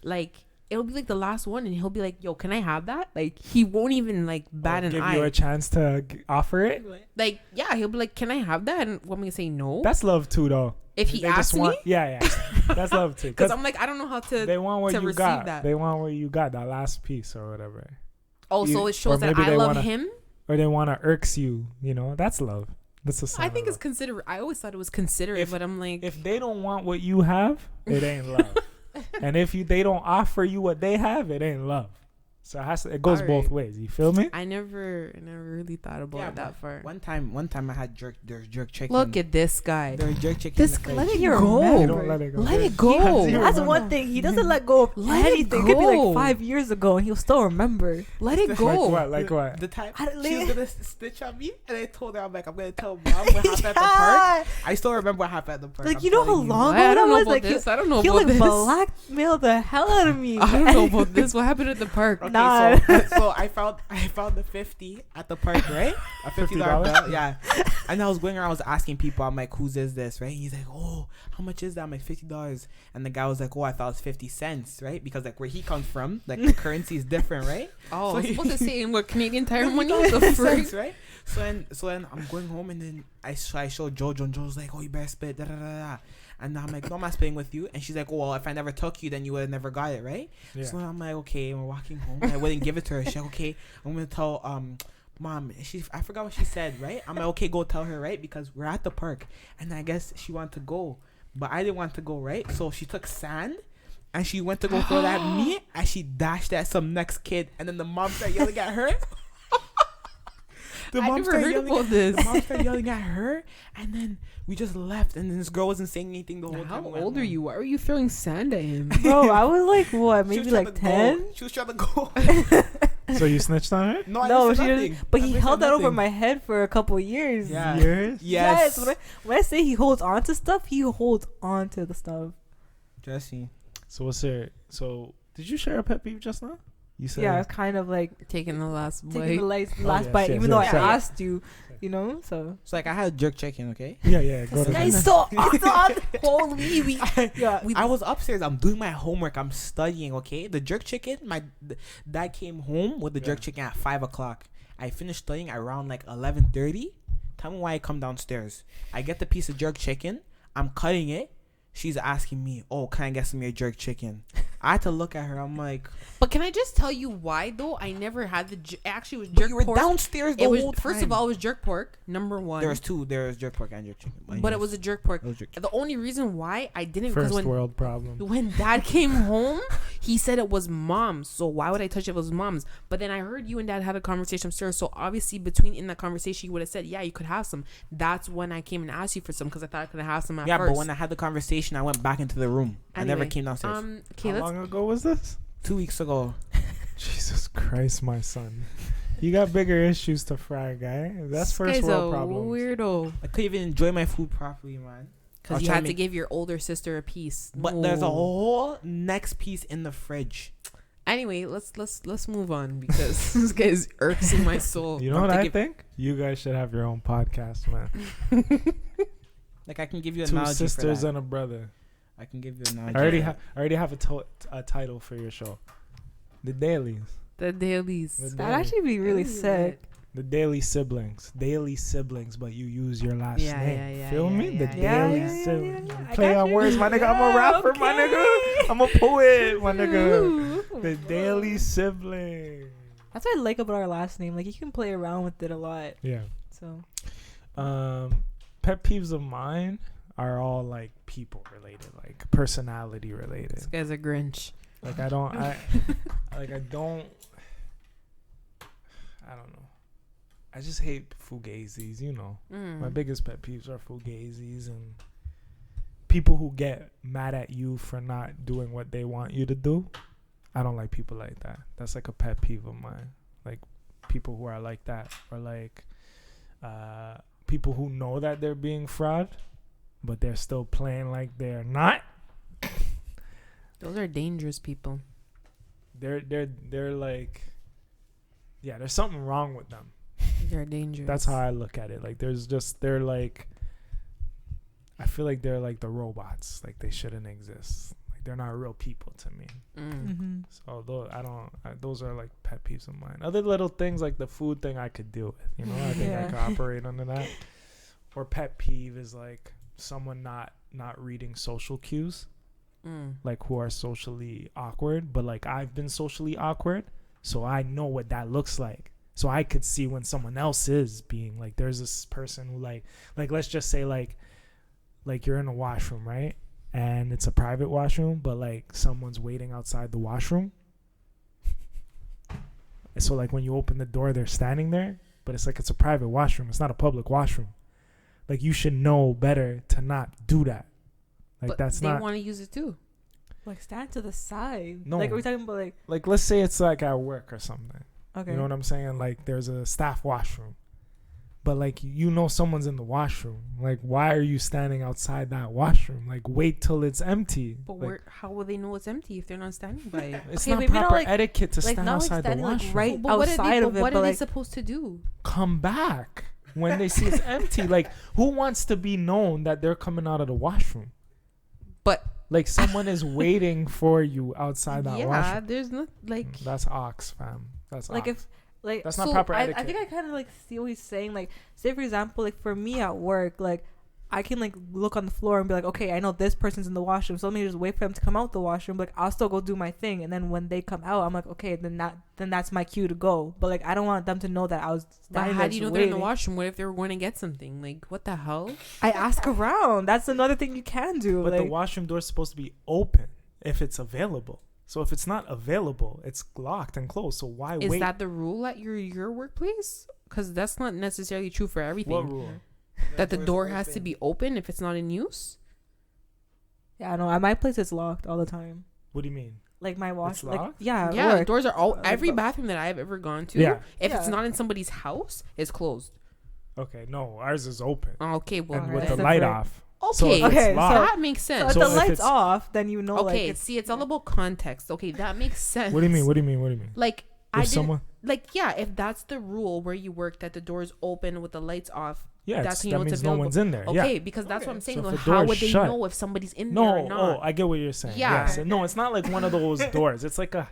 like it'll be like the last one, and he'll be like, "Yo, can I have that?" Like he won't even like bat Or an give eye. you a chance to offer it. Like yeah, he'll be like, "Can I have that?" And want me to say no That's love too, though. if he They asks me, yeah, that's love too. because I'm like I don't know how to. They want what to you receive got. that. They want what you got. That last piece or whatever. Oh, so you- it shows or that maybe I they love wanna- him. Or they want to irks you. You know, that's love. That's a sign I think of it's love. considerate. I always thought it was considerate, If- but I'm like, If they don't want what you have, it ain't love. And if they don't offer you what they have, it ain't love. So it goes All both right. ways. You feel me? I never really thought about Yeah, it that far. One time I had there's jerk chicken. Look at this guy. There's jerk chicken. This in the let fridge. it You're go. mad. You don't let it go. Let it He go. has zero That's remember. one thing. He doesn't let go of Let it anything. It could be go. like 5 years ago and he'll still remember. Let it Like go. what? Like what? The time I don't she was like- gonna snitch on me, and I told her I'm like I'm gonna tell mom what happened at the park. I still remember what happened at the park. Like, I'm you know how telling long I ago don't that know was? about Like, this. I don't know he about like this. blackmailed the hell out of me. I don't know about this. What happened at the park? Okay, Nah. so I found the 50 at the park, right? A $50 bill, yeah. And I was going around, I was asking people, I'm like, whose is this, right? He's like, oh, how much is that? I'm like, $50. And the guy was like, oh, I thought it was 50 cents, right? Because like where he comes from, like the currency is different, right? Oh, So I was supposed to say in what Canadian Tire money? $50 The frick? cents, right? So then I'm going home, and then I showed Jojo, and Jojo's like, oh, you better spit, da da da da. And I'm like, no, I'm not spitting with you. And she's like, oh, well, if I never took you, then you would have never got it, right? Yeah. So I'm like, okay, we're walking home. I wouldn't give it to her. She's like, okay, I'm gonna tell mom. I forgot what she said, right? I'm like, okay, go tell her, right? Because we're at the park, and I guess she wanted to go, but I didn't want to go, right? So she took sand, and she went to go throw that at me, and she dashed at some next kid, and then the mom started yelling at her. I never heard about this. The mom started yelling at her, and then we just left, and then this girl wasn't saying anything the whole How time. we went old are home. you? Why are you throwing sand at him? Bro, I was like, what, She was maybe trying like to go. 10? She was trying to go. So you snitched on her? No, I No, didn't say she nothing. didn't. But I he didn't say held that over nothing. my head for a couple years. Yeah. Years? Yes. When I say he holds on to stuff, he holds on to the stuff. Jesse. So what's there? So did you share a pet peeve just now? You said Yeah, it's kind of like Taking the last taking bite. the last yes, bite, yes, even though yes, I yes. asked you, you know. So So like I had jerk chicken, okay? Yeah. Go to Guys, the so awesome. Holy, we yeah, we I was upstairs. I'm doing my homework. I'm studying. Okay, the jerk chicken. My dad came home with the jerk chicken at 5:00. I finished studying around like 11:30. Tell me why I come downstairs. I get the piece of jerk chicken. I'm cutting it. She's asking me, "Oh, can I get some of your jerk chicken?" I had to look at her. I'm like, But can I just tell you why though? I never had the actually it was "But jerk you were pork. downstairs the It was whole time." first of all it was jerk pork number one. there was two. There was jerk pork and jerk chicken. but it was a jerk pork. It was jerk chicken. The only reason why I didn't because first when world problem. when dad came home, he said it was mom's. So why would I touch it if it was mom's? But then I heard you and dad had a conversation upstairs. So obviously in that conversation, you would have said, yeah, you could have some. That's when I came and asked you for some because I thought I could have some at Yeah, first. but when I had the conversation, I went back into the room. I never Anyway, came downstairs. Okay, How let's long ago was this? 2 weeks ago. Jesus Christ, my son. You got bigger issues to fry, guy. That's this first guy's world a problems. weirdo. I couldn't even enjoy my food properly, man. I Because was you trying had to to make- give your older sister a piece. But there's a No. whole next piece in the fridge. Anyway, let's move on because this guy's irksing my soul. You know I'm what I thinking- think? You guys should have your own podcast, man. Like I can give you an Two analogy sisters for that. and a brother. I can give you an analogy. I already have a title for your show. The Dailies. The dailies. The that'd actually be really sick. The Daily Siblings. Daily Siblings, but you use your last Yeah, name. yeah, Feel yeah, me? The yeah, yeah. Daily Yeah, yeah, Siblings. yeah, I Play got on you. words, my nigga. I'm a Yeah, rapper, my okay. nigga. I'm a poet, my nigga. Ooh. The Daily Siblings. That's what I like about our last name. Like you can play around with it a lot. Yeah. So Pet peeves of mine are all like people related, like personality related. This guy's a Grinch. Like I don't know. I just hate fugazis, you know. My biggest pet peeves are fugazis and people who get mad at you for not doing what they want you to do. I don't like people like that. That's like a pet peeve of mine. Like people who are like that, or like people who know that they're being fraud, but they're still playing like they're not. Those are dangerous people. They're like, yeah, there's something wrong with them. They're dangerous. That's how I look at it. Like they're like, I feel like they're like the robots. Like they shouldn't exist. Like they're not real people to me. mm-hmm. So those are like pet peeves of mine. Other little things like the food thing I could deal with. You know, I think I Yeah. could operate under that. Or pet peeve is like someone not reading social cues, like who are socially awkward. But like I've been socially awkward, so I know what that looks like. So I could see when someone else is being like, there's this person who like let's just say like you're in a washroom, right? And it's a private washroom, but like someone's waiting outside the washroom. And so like when you open the door, they're standing there, but it's like it's a private washroom. It's not a public washroom. Like you should know better to not do that. Like but that's they not want to use it too. Like stand to the side. No. Like are we talking about like let's say it's like at work or something. okay. You know what I'm saying? Like there's a staff washroom. But like you know someone's in the washroom. Like why are you standing outside that washroom? Like wait till it's empty. But Like, how will they know it's empty if they're not standing by it? it's Okay, not maybe not, proper like- etiquette to like, stand not, like, outside the standing, like, washroom. right But what outside of it, what but are they like supposed to do? Come back when they see it's empty. Like who wants to be known that they're coming out of the washroom? But Like someone is waiting for you outside that yeah, washroom. there's not like That's ox, fam. That's like ox. if like That's not so proper I etiquette. think I kind of like see what he's saying. Like say for example, like for me at work, like I can like look on the floor and be like, okay, I know this person's in the washroom, so let me just wait for them to come out the washroom. Like I'll still go do my thing, and then when they come out, I'm like, okay, then that's my cue to go. But like I don't want them to know that I was. but standing how there do you know just they're in the waiting. washroom? What if they were going to get something? Like what the hell? I ask around. That's another thing you can do. But like, the washroom door is supposed to be open if it's available. So if it's not available, it's locked and closed. So why Is wait? that the rule at your workplace? Because that's not necessarily true for everything. What rule? That the door has to be open if it's not in use. yeah, I know. At my place, it's locked all the time. What do you mean? Like my wash, It's like locked? yeah, at Yeah, work. doors are all. Every but- bathroom that I've ever gone to, Yeah. if it's Yeah. not in somebody's house, it's closed. Okay, no, ours is open Okay, well, and Alright, with that's the light different. off. So if Okay, it's locked, that makes So sense. if So the if lights it's- off, then you know, like, Okay, it's, see, it's all about context. Okay, that makes sense. what do you mean? What do you mean? What do you mean? Like, I If didn't, someone, like, yeah, if that's the rule where you work, that the door's open with the lights off, yeah, that's it's, how you that know it's means no available. one's in there. Okay, Yeah. because that's what I'm saying. So if Like, the door how is would they shut- know if somebody's in there or No, not? I get what you're saying. Yeah. Yes. No, it's not like one of those doors. It's like a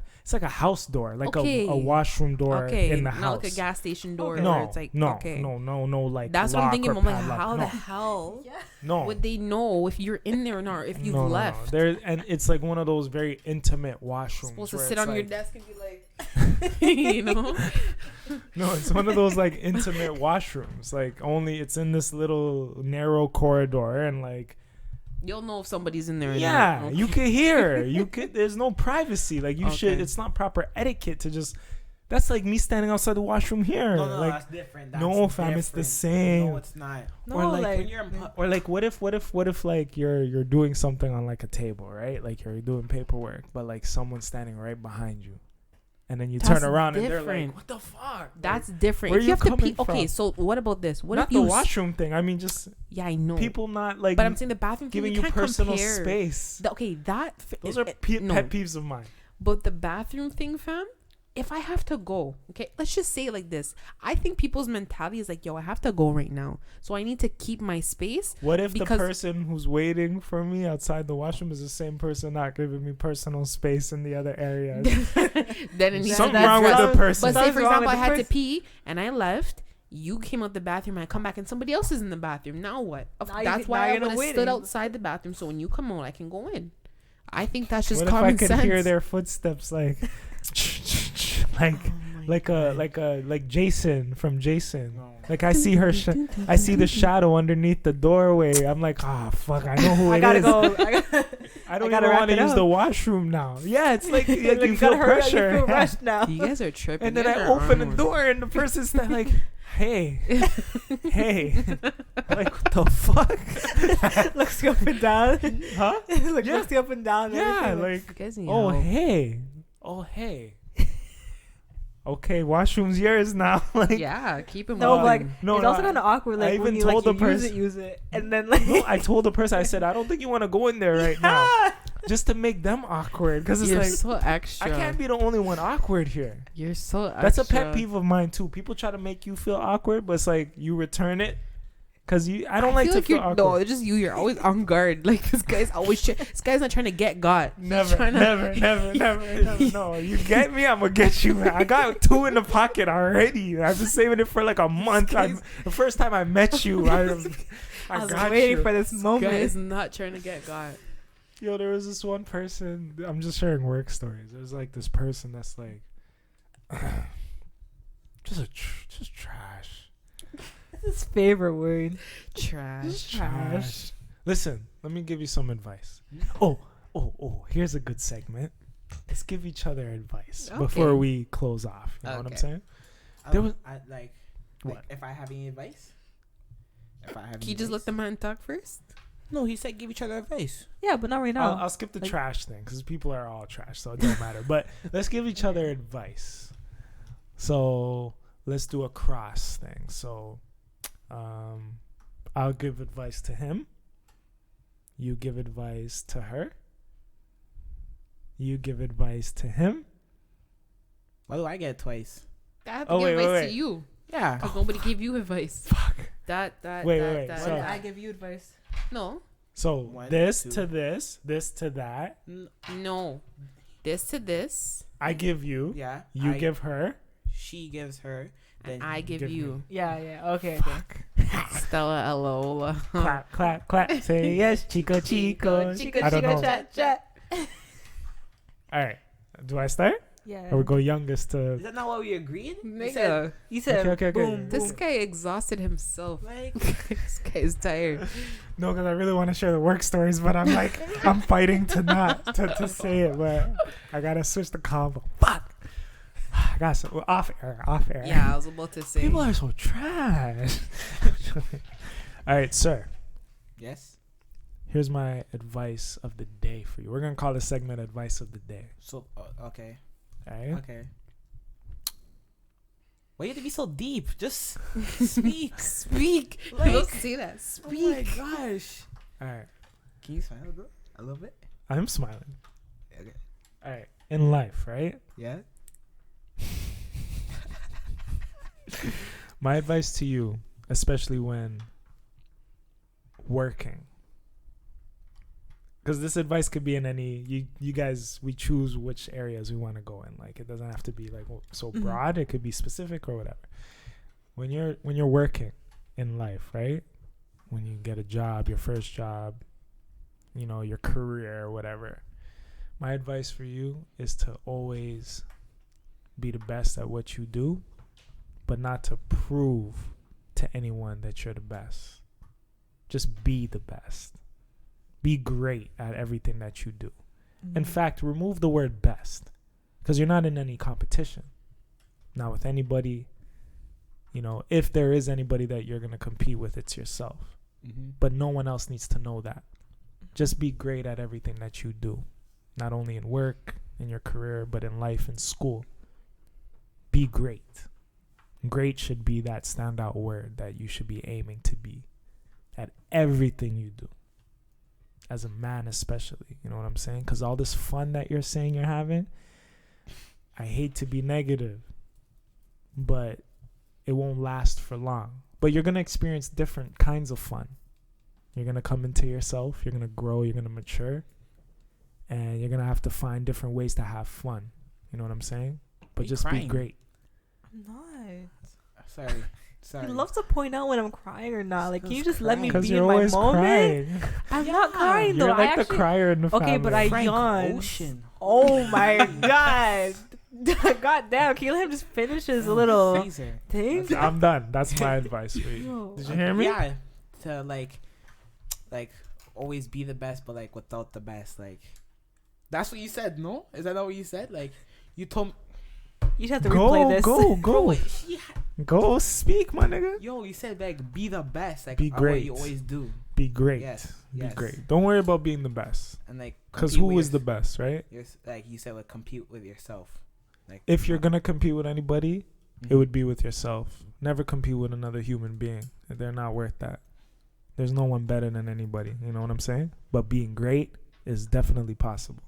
house door, like Okay. a washroom door Okay, in the not house. like a gas station door No, where it's like, no, okay. no, like That's what I'm lock thinking. or I'm like, padlock. how no, the hell no. would they know if you're in there or not, or if you've no, left? There, and it's like one of those very intimate washrooms. Supposed to where sit it's on your like- desk and be like, you know? No, it's one of those like intimate washrooms. Like only it's in this little narrow corridor, and like You'll know if somebody's in there or yeah, not. you could hear. You could. There's no privacy. Like you should. Okay. It's not proper etiquette to just. That's like me standing outside the washroom here. No, like that's different. no, fam, it's the same. No, it's not. no, or like When you're in or like what if like you're doing something on like a table, right? Like you're doing paperwork, but like someone's standing right behind you, and then you That's turn around and they're different. like, "What the fuck?" That's Like, different. where If you you have to coming pee. Okay, from? so what about this? What not if the you? washroom thing. I mean, just Yeah, I know. people not like but I'm saying the bathroom thing, giving you you can't personal compare. space. Okay, that. Those are no. pet peeves of mine. But the bathroom thing, fam, if I have to go, okay, let's just say it like this. I think people's mentality is like, yo, I have to go right now. So I need to keep my space. What if the Because- person who's waiting for me outside the washroom is the same person not giving me personal space in the other areas? Then it needs Something to be wrong with the addressed. person. But say, Something's for wrong example, I with the had to person. pee and I left. You came out the bathroom and I come back and somebody else is in the bathroom. Now what? Now you That's can- why now I you're would not have stood waiting. outside the bathroom. So when you come out, I can go in. I think that's just What if I common could sense. hear their footsteps like like like Jason from Jason? No. Like I see her I see the shadow underneath the doorway. I'm like, "Ah, fuck, I know who I it gotta is." go. I don't gotta even wrap want to it use up. the washroom now. Yeah, it's like, you you feel gotta hurry up, pressure. you feel rushed now. You guys are tripping. And then You I guys are open the armored. door and the person's like, "Hey, hey," like what the fuck? Looks you up and down. Huh? Like Yeah. looks you up and down. and Yeah, everything. like You guys need oh help. hey, oh hey. Okay, washroom's yours now. Like Yeah, keep it No, moving. but like no, it's no, also kind of awkward. Like even when you told like the you use person- it, use it, and then like no, I told the person, I said, I don't think you want to go in there right now, just to make them awkward, because it's You're like so extra. I can't be the only one awkward here. You're so extra. That's a pet peeve of mine too. People try to make you feel awkward, but it's like you return it, because I don't like to feel you're, awkward. No, it's just you. You're always on guard. Like this guy's always. This guy's not trying to get got. He's Never, trying to- never. No, you get me, I'm gonna get you. I got 2 in the pocket already. I've been saving it for like a month. The first time I met you, I I was got waiting you. for this Guy moment. is not trying to get got. Yo, there was this one person. I'm just sharing work stories. There's like this person that's like, just trash. His favorite word. Trash. Trash. Listen, let me give you some advice. Oh. Here's a good segment. Let's give each other advice before Okay. we close off. You know what I'm Okay. saying? I There don't- was- I, like What? if I have any advice. If I have. Can you just let the man talk first? No, he said give each other advice. Yeah, but not right now. I'll skip the Like- trash thing because people are all trash, so it don't matter. But let's give each other advice. So let's do a cross thing. So I'll give advice to him. You give advice to her. You give advice to him. Why do I get it twice? I have to Oh, give wait, advice wait. to you Yeah. because nobody gave you advice. Fuck. That Wait. that, So- I give you advice. no, So One, this two. to this to that. no, this to this, I give you. Yeah. You I- give her. She gives her. Then and I give give you. Yeah. Okay. Fuck. Stella Alola. Clap, clap, clap. Say yes, Chico, Chico. I don't know. Chat. All right. Do I start? Yeah. Or we go youngest to. Is that not what we agreed? You Nigga, said, You said Okay. boom. this boom. guy exhausted himself. like, This guy is tired. No, because I really want to share the work stories, but I'm like, I'm fighting to not to say it, but I gotta switch the combo. Fuck. I got some off air. Yeah, I was about to say. People are so trash. All right, sir. yes. Here's my advice of the day for you. We're gonna call this segment "Advice of the Day." So okay. All right. Okay. Why you have to be so deep? Just speak. Speak. Like- Don't say that. Oh my Speak. gosh. All right. Can you smile though? A little bit. I'm smiling. Okay. All right. In life, right? Yeah. My advice to you, especially when working, because this advice could be in any, you guys, we choose which areas we want to go in. Like, it doesn't have to be like so broad. It could be specific or whatever. When you're working in life, right? When you get a job, your first job, you know, your career or whatever, my advice for you is to always be the best at what you do, but not to prove to anyone that you're the best. Just be the best. Be great at everything that you do. In fact, remove the word best, because you're not in any competition. Not with anybody. You know, if there is anybody that you're going to compete with, it's yourself. But no one else needs to know that. Just be great at everything that you do. Not only in work, in your career, but in life, in school. Be great. Great should be that standout word that you should be aiming to be at everything you do. As a man especially, you know what I'm saying? Because all this fun that you're saying you're having, I hate to be negative, but it won't last for long. But you're going to experience different kinds of fun. You're going to come into yourself, you're going to grow, you're going to mature, and you're going to have to find different ways to have fun. You know what I'm saying? But just be great. I'm not. Sorry. You love to point out when I'm crying or not. Like, can you just let me Because be you're in my always moment? crying. I'm not crying though. You're like I actually, the crier in the family. okay, but I Frank yawned. Ocean. Oh my god. God damn, can you let him just finish his little Caesar. thing? I'm done. That's my advice for you. Yo. Did you hear me? Yeah. To like always be the best, but like without the best. Like, that's what you said. No, is that not what you said? Like, you told me. You just have to replay this. Go. Go speak, my nigga. Yo, you said like be the best. Like Be what great. you always do. Be great. Yes. Be great. Don't worry about being the best. And like, Because who is the best, right? Like you said, like compete with yourself. Like, If you're going to compete with anybody, it would be with yourself. Never compete with another human being. They're not worth that. There's no one better than anybody. You know what I'm saying? But being great is definitely possible.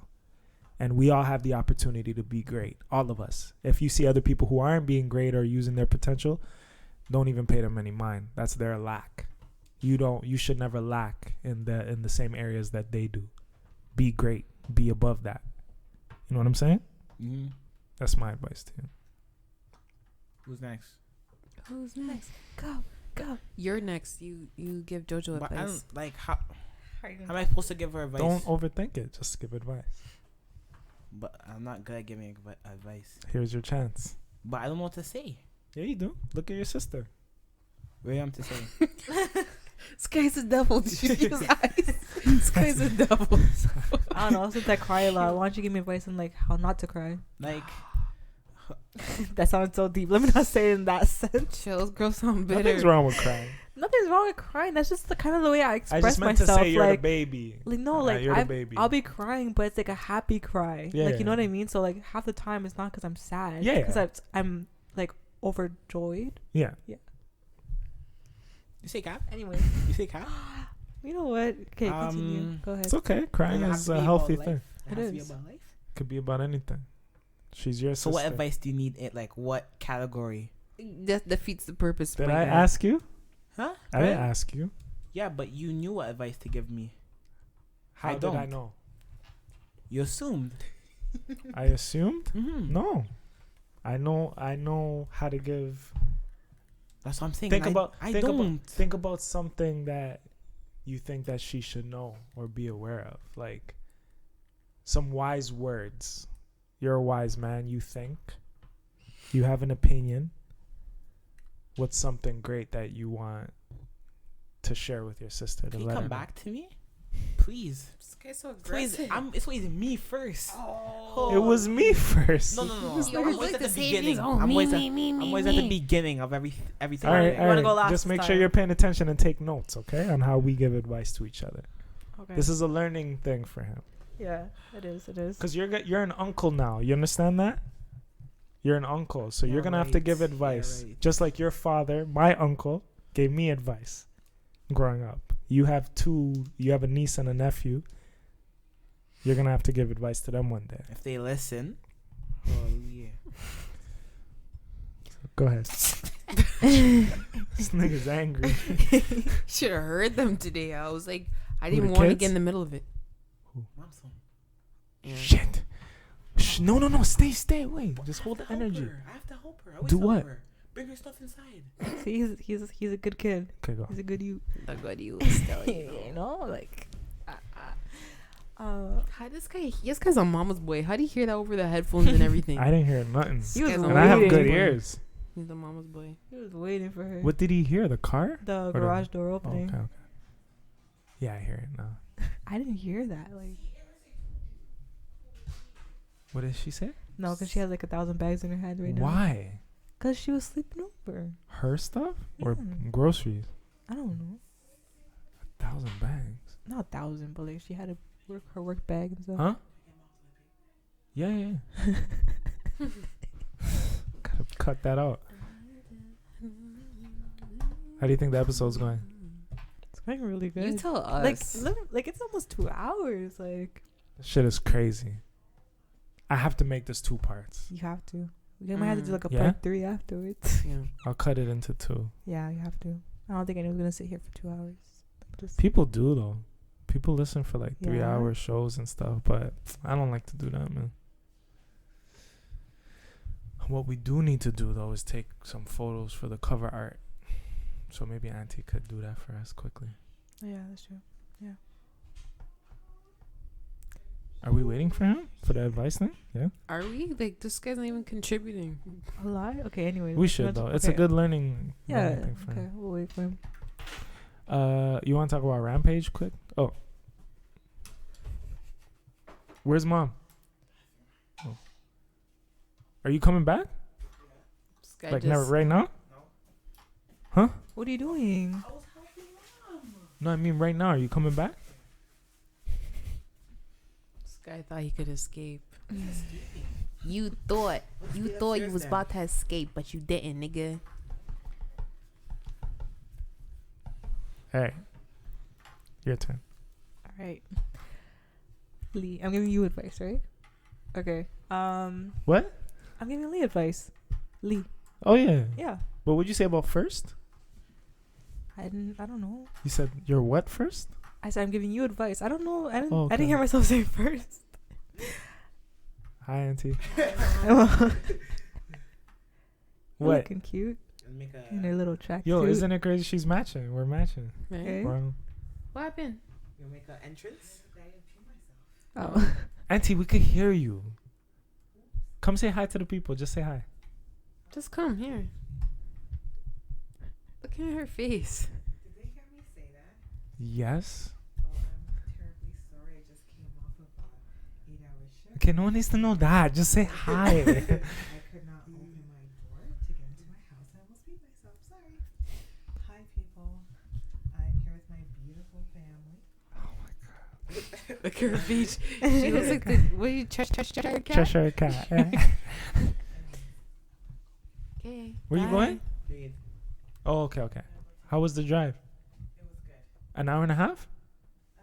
And we all have the opportunity to be great. All of us. If you see other people who aren't being great or using their potential, don't even pay them any mind. That's their lack. You should never lack in the same areas that they do. Be great. Be above that. You know what I'm saying? Mm-hmm. That's my advice to you. Who's next? Who's next? Go. You're next. You give JoJo But I advice. don't, like how am I supposed to give her advice? Don't overthink it. Just give advice. But I'm not good at giving advice. Here's your chance. But I don't know what to say. Yeah, you do. Look at your sister. What do you want to say? This guy's a devil. Did you see his eyes? This guy's a devil. I don't know. Since I cry a lot, why don't you give me advice on like how not to cry? Like, That sounds so deep. Let me not say it in that sense. Chills, girls sound bitter. Nothing's wrong with crying. Nothing's wrong with crying. That's just the kind of the way I I express just meant myself. to say you're like, the baby. like no, like you're the baby. I'll be crying, but it's like a happy cry. Yeah, like you know yeah. what I mean. So like half the time it's not because I'm sad. Yeah, because yeah. I'm like overjoyed. Yeah. you say cap? Anyway, You say cap? you know what? Okay, continue. Go ahead. It's okay. Crying Does it have is to a be healthy about thing. life? It has to be is. about life. Could be about anything. She's your So sister. what advice do you need? It like what category? That defeats the purpose. Did my I guy. ask you? Huh? I didn't ask you. Yeah, but you knew what advice to give me. How I did I don't. know? You assumed. I assumed? Mm-hmm. No. I know how to give. That's what I'm saying. Think I about don't. about something that you think that she should know or be aware of. Like some wise words. You're a wise man, you think. You have an opinion. What's something great that you want to share with your sister? Can To you let come her know? back to me? Please. This guy's so Please. aggressive. It's always me first. It was me first. No. He I'm always always like at to the save beginning. his own. I'm Me, always me, me, I'm me, always at the me. beginning of everything. All right, You wanna go last Just this make sure time? you're paying attention and take notes, okay, on how we give advice to each other. Okay. This is a learning thing for him. Yeah, it is. It is. Because you're an uncle now. You understand that? You're an uncle, so you're You're gonna have to right. give You're advice, right. just like your father, my uncle, gave me advice growing up. You have a niece and a nephew. You're gonna have to give advice to them one day. If they listen, oh yeah. Go ahead. This nigga's angry. Should have heard them today. I was like, I Who, didn't the want to kids? get in the middle of it. Mom's home. Yeah. Shit. Shh, no. Stay away. Just hold the energy. I have to help her. I always Do help what? her. Bring her stuff inside. See, he's a good kid. Okay, go. He's a good youth. The good you was still, You know, like. How this guy's a mama's boy. How do you hear that over the headphones and everything? I didn't hear nothing. He was And I have waiting. good ears. He's the mama's boy. He was waiting for her. What did he hear? The car? The the- garage door Oh, opening. okay. Yeah, I hear it now. I didn't hear that. Like, What did she say? no, because she has like 1,000 bags in her head right now. Why? Because she was sleeping over. Her stuff or Yeah. groceries? I don't know. 1,000 bags. Not 1,000, but like she had her work bag and stuff. Huh? Yeah. Gotta cut that out. How do you think the episode's going? It's going really good. You tell like, us. like it's almost 2 hours. Like, This shit is crazy. I have to make this 2 parts. you have to. We might have to do like a Yeah? part 3 afterwards. Yeah. I'll cut it into 2. Yeah, you have to. I don't think anyone's gonna sit here for 2 hours. Just People do though. People listen for like 3-hour Yeah. shows and stuff, but I don't like to do that, man. What we do need to do though is take some photos for the cover art. So maybe Auntie could do that for us quickly. yeah, that's true. Are we waiting for him for the advice thing? Yeah. Are we? Like, this guy's not even contributing. A lie? Okay, anyway. We should though. It's a good learning thing for okay, him. we'll wait for him. You want to talk about Rampage quick? Oh. Where's Mom? Oh. Are you coming back? This guy Like just, never right now? Huh? What are you doing? No, I mean right now. Are you coming back? This guy thought he could escape. You thought you was about to escape, but you didn't, nigga. Hey. Your turn. All right. Lee, I'm giving you advice, right? Okay. What? I'm giving Lee advice. Lee. Oh yeah. Yeah. What would you say about first? I don't know. You said you're what first? I said I'm giving you advice. I don't know. I didn't. Oh, I didn't okay. hear myself say first. Hi, Auntie. What? What? Looking cute Make a in her little track. Yo, isn't it crazy? She's matching. We're matching. Right? Okay. Wow. What happened? you make an entrance. Oh. Auntie, we could hear you. Come say hi to the people. Just say hi. Just come here. Look at her face. Did they hear me say that? Yes. Oh, I'm terribly sorry. I just came off of a 8-hour shift. Okay, no one needs to know that. Just say hi. I could not open my door to get into my house. I almost beat myself. Sorry. Hi, people. I'm here with my beautiful family. Look at her face. She looks like the what are you Cheshire cat? Cheshire cat. Okay. Where you bye. going? Breathe. Oh, okay. How was the drive? It was good. An hour and a half? A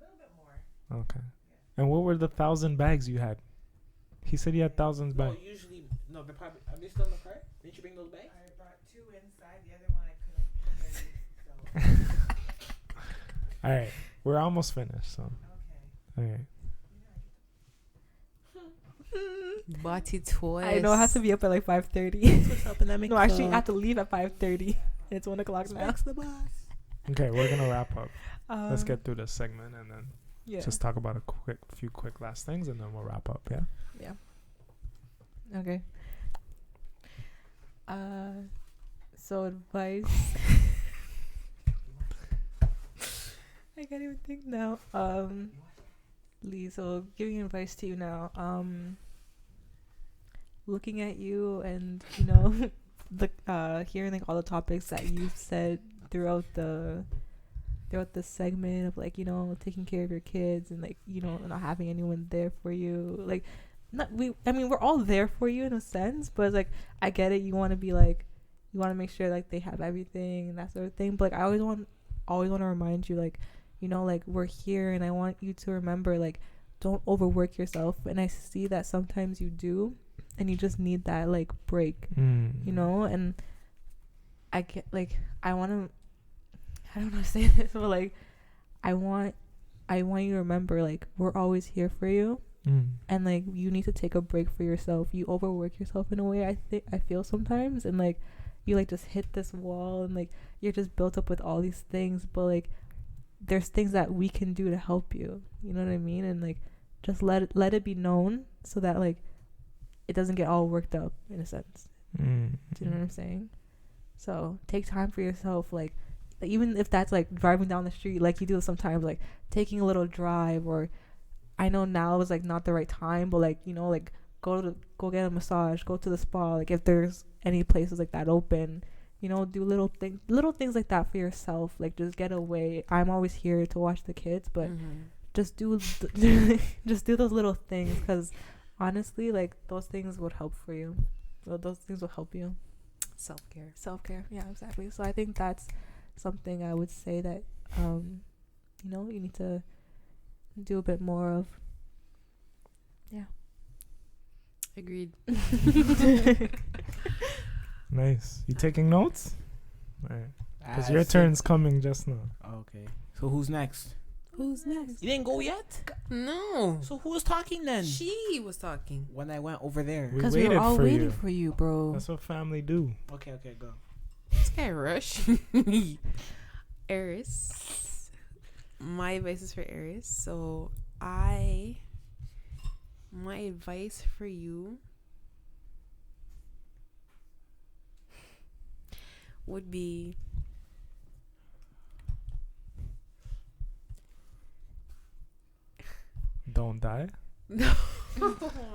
little bit more. Okay. And what were the 1,000 bags you had? He said he had thousands No, bags. usually no. They're probably. Are they still in the car? Didn't you bring those bags? I brought 2 inside. The other one I couldn't carry. So, All right. We're almost finished. So, okay. all right. Body toys. I know I have to be up at like 5:30. What's up in that No, actually, I have to leave at 5:30. It's 1 o'clock now. the boss. Okay, we're gonna wrap up. Let's Um, get through this segment and then Yeah. just talk about a few quick last things, and then we'll wrap up. Yeah. Yeah. Okay. So advice. I can't even think now. Lee, so giving advice to you now. Looking at you and the hearing like all the topics that you've said throughout the segment of like taking care of your kids and like not having anyone there for you, like we're all there for you in a sense, but like I get it, you want to be like you want to make sure like they have everything and that sort of thing, but like I always want always want to remind you, like, you know, like, we're here, and I want you to remember, like, don't overwork yourself. And I see that sometimes you do, and you just need that, like, break, you know. And I get, like, I don't know how to say this, but, like, I want you to remember, like, we're always here for you. And, like, you need to take a break for yourself. You overwork yourself in a way, I feel sometimes, and, like, you, like, just hit this wall, and, like, you're just built up with all these things, but, like, there's things that we can do to help you, you know what I mean? And, like, just let it be known, so that, like, it doesn't get all worked up, in a sense. Do you know what I'm saying? So take time for yourself, like, even if that's, like, driving down the street, like you do sometimes, like, taking a little drive, or I know now is, like, not the right time, but, like, you know, like, go get a massage, go to the spa, like, if there's any places like that open, you know, do little things like that for yourself, like, just get away. I'm always here to watch the kids, but just do just do those little things, because honestly, like, those things would help for you. Well, those things will help you. Self-care, yeah, exactly. So I think that's something I would say that you know, you need to do a bit more of. Yeah. Agreed. Nice. You taking notes? Right. Because your I turn's coming just now. Okay. So who's next? Who's next? You didn't go yet? No. So who was talking then? She was talking. When I went over there. We Because waited we were all for waiting you. for you, bro. That's what family do. Okay, go. This guy rush. Arys. My advice is for Arys. So my advice for you would be Don't die. no,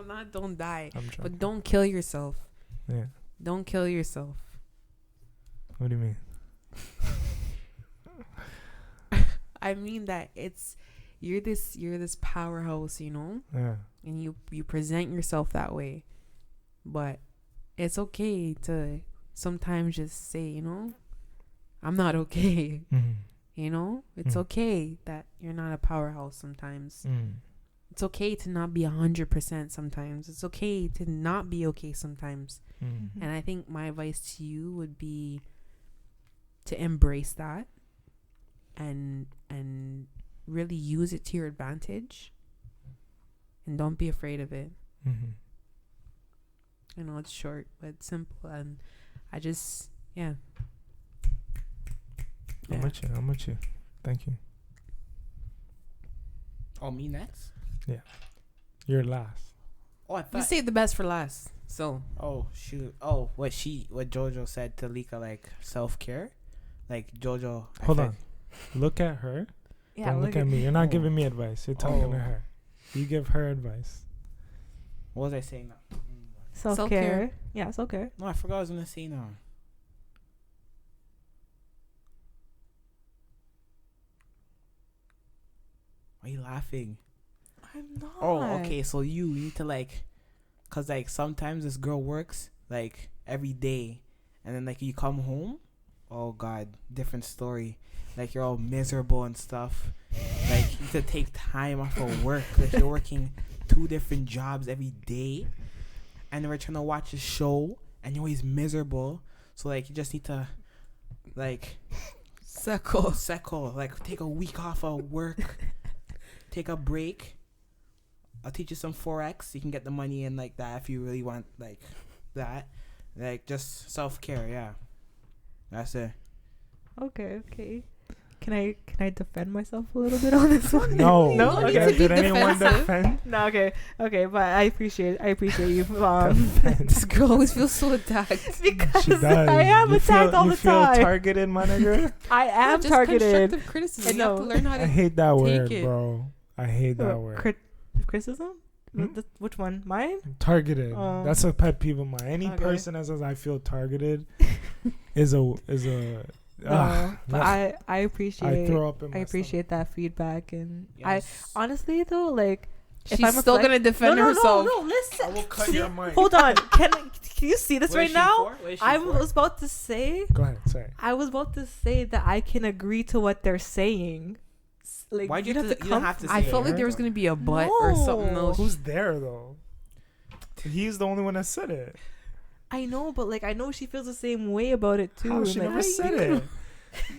not don't die, I'm joking. but don't kill yourself. Yeah. Don't kill yourself. What do you mean? I mean that you're this powerhouse, you know, Yeah. and you present yourself that way, but it's okay to sometimes just say, you know, I'm not okay. You know, it's okay that you're not a powerhouse sometimes. It's okay to not be 100% sometimes. It's okay to not be okay sometimes. And I think my advice to you would be to embrace that and really use it to your advantage, and don't be afraid of it. I know it's short, but it's simple, and I just, yeah. I'm with you. Thank you. Oh, me next? Yeah. You're last. Oh, I You thought. saved the best for last, so. Oh shoot. Oh, what Jojo said to Lika, like, self-care, like Jojo. Hold on. Look at her. Yeah, Don't look at me. You're not Oh. giving me advice. You're talking to Oh. her. You give her advice. What was I saying now? self-care. Yeah, self-care. No, I forgot what I was gonna say now. Why are you laughing? I'm not. Oh, okay. So you need to, like, cause, like, sometimes this girl works, like, every day, and then, like, you come home. Oh God, different story. Like, you're all miserable and stuff. Like, you need to take time off of work. Like, you're working 2 different jobs every day, and then we're trying to watch a show, and you're always miserable. So, like, you just need to, like, Suckle. like, take a week off of work, take a break. I'll teach you some Forex. You can get the money in like that if you really want, like, that. Like, just self-care, yeah. That's it. Okay. Can I defend myself a little bit on this one? No. No? You Okay. need to be Did anyone defensive. defend? No, okay, but I appreciate you. Defend. This girl always feels so attacked. Because She does. I am You attacked feel, all you the feel time. targeted, my nigga? I am Just targeted. constructive criticism. I You have to know. learn how I to. hate that word, it. bro. I hate that word. Criticism? Hmm? Which one? Mine? Targeted. That's a pet peeve of mine. Any Okay. person that says I feel targeted is a No, but ugh. I appreciate I throw up in my I appreciate that feedback, and Yes. I honestly though, like, if She's I'm still gonna defend herself. No, listen. I will cut your mic. Hold on. Can you see this What is right she now? for? What is she I for? was about to say. Go ahead. Sorry. I was about to say that I can agree to what they're saying. Like, Why'd you don't have to? You don't have to say I felt it. like there was gonna be a butt or something No. else. Who's there though? He's the only one that said it. I know, but like I know she feels the same way about it too. How and, she like, never said it?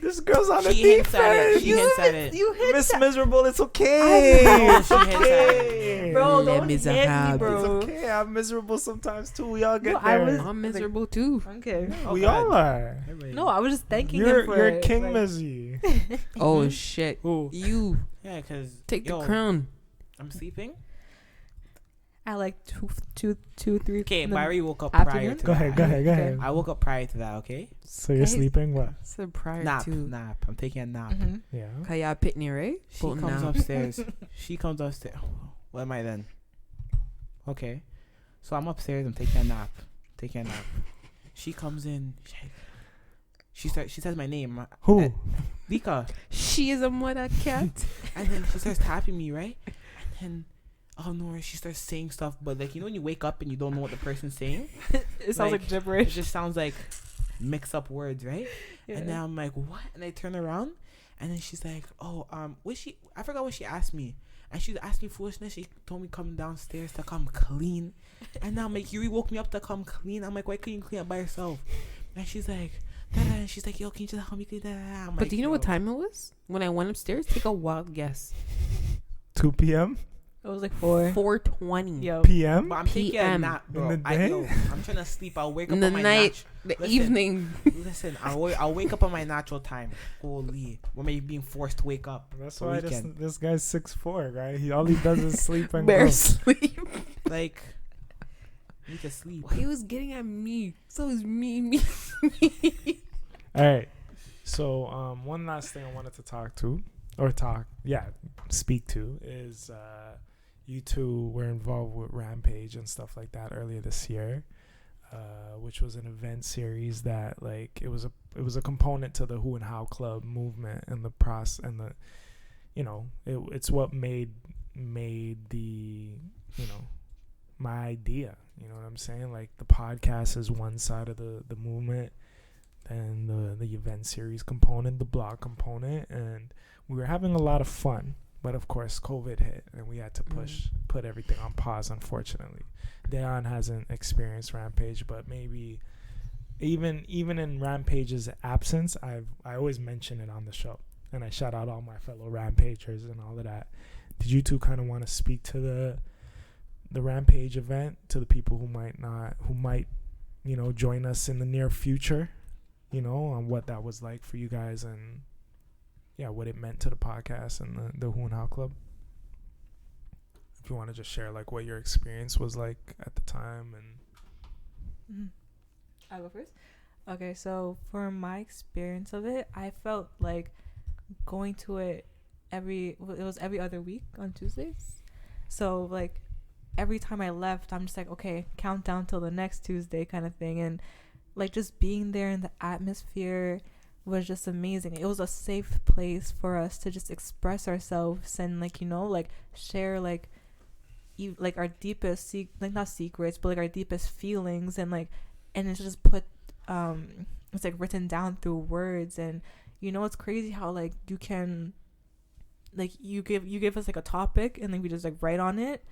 This girl's on the She hints at it. defense. She hints at it. You hit Miss that. Miserable, it's okay. know. She hints at okay. Bro, Les don't hit me, Miserables. bro. It's okay. I'm miserable sometimes too. We all get No, I there. was- I'm miserable too. Okay. Oh, we God. all are. No, I was just thanking You're him for you're it. King like, Mizzy. Oh shit. Who? You Yeah, because take the crown. I'm sleeping. at like two, 3. Okay, in but the I already woke up prior afternoon? to Go that. ahead. Go ahead. Go ahead. I woke up prior to that. Okay. So you're Okay. sleeping? What? Said prior Nap. to Nap. I'm taking a nap. Mhm. Yeah. Kaya Pitney, right? She Both comes now. upstairs. She comes upstairs. What am I then? Okay. So I'm upstairs. I'm taking a nap. Taking a nap. She comes in. She says my name. Who? Lika. She is a mother cat. And then she starts tapping me, right? And then, oh no, she starts saying stuff. But like, you know when you wake up and you don't know what the person's saying? It sounds like It gibberish. just sounds like mix up words, right? Yeah. And now I'm like, what? And I turn around, and then she's like, oh, I forgot what she asked me. And she asked me foolishness. She told me come downstairs to come clean. And now I'm like, you woke me up to come clean. I'm like, why couldn't you clean up by yourself? And she's like, da-da. And she's like, yo, can you just help me clean that? But do you know what time it was? When I went upstairs, take a wild guess. 2 p.m. It was like 4. 4:20. Yo. p.m. But I'm taking a PM. nap, In bro. the day? I'm trying to sleep. I'll wake up In the on my night, the Listen. evening. Listen, I'll wake up on my natural time. Holy, we're maybe being forced to wake up. That's for why weekend. this guy's 6'4", right? All he does is sleep and Bear go. sleep. Like, need to sleep. He was getting at me. So is me. All right. So one last thing I wanted to speak to is you two were involved with Rampage and stuff like that earlier this year, which was an event series that like it was a component to the Who and How Club movement and the process and the, you know, it's what made the, you know, my idea. You know what I'm saying? Like the podcast is one side of the movement, and the event series component, the blog component, and we were having a lot of fun. But of course, COVID hit, and we had to put everything on pause. Unfortunately, Déjan hasn't experienced Rampage, but maybe even in Rampage's absence, I always mention it on the show, and I shout out all my fellow Rampagers and all of that. Did you two kind of want to speak to the Rampage event, to the people who might you know join us in the near future, you know, on what that was like for you guys and yeah, what it meant to the podcast and the Who and How Club? If you want to just share like what your experience was like at the time and I'll go first. Okay, so for my experience of it, I felt like going to it every other week on Tuesdays. So like every time I left, I'm just like, okay, countdown till the next Tuesday kind of thing. And like just being there in the atmosphere was just amazing. It was a safe place for us to just express ourselves and like, you know, like share like like our deepest like not secrets, but like our deepest feelings, and it's just put it's like written down through words. And you know, it's crazy how like you can like you give us like a topic and then we just like write on it,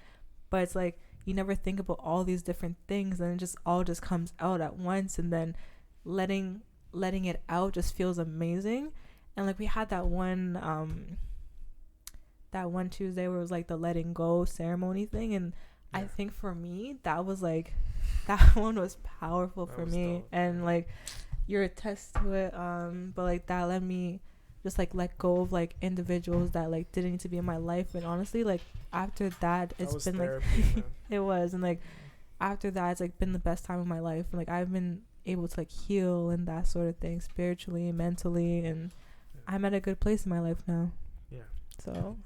but it's like you never think about all these different things, and it just all just comes out at once, and then letting it out just feels amazing. And like we had that one Tuesday where it was like the letting go ceremony thing, and yeah. I think for me that was like that one was powerful for me dope. And like you're a test to it, but like that let me just like let go of like individuals that like didn't need to be in my life. And honestly, like after that it's been therapy, like it was, and like after that it's like been the best time of my life, and like I've been able to like heal and that sort of thing, spiritually, mentally, and I'm at a good place in my life now. Yeah. So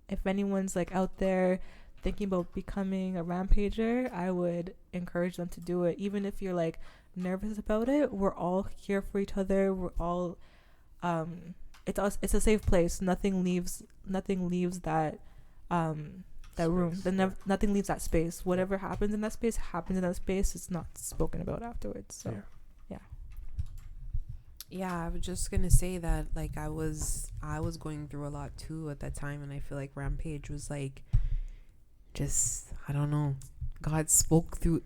if anyone's like out there thinking about becoming a Rampager, I would encourage them to do it. Even if you're like nervous about it, we're all here for each other. We're all it's a safe place. Nothing leaves that that room. Space, Then yeah. nothing leaves that space. Whatever happens in that space happens in that space. It's not spoken about afterwards. So Yeah, I was just gonna say that like I was going through a lot too at that time, and I feel like Rampage was like, just I don't know, God spoke through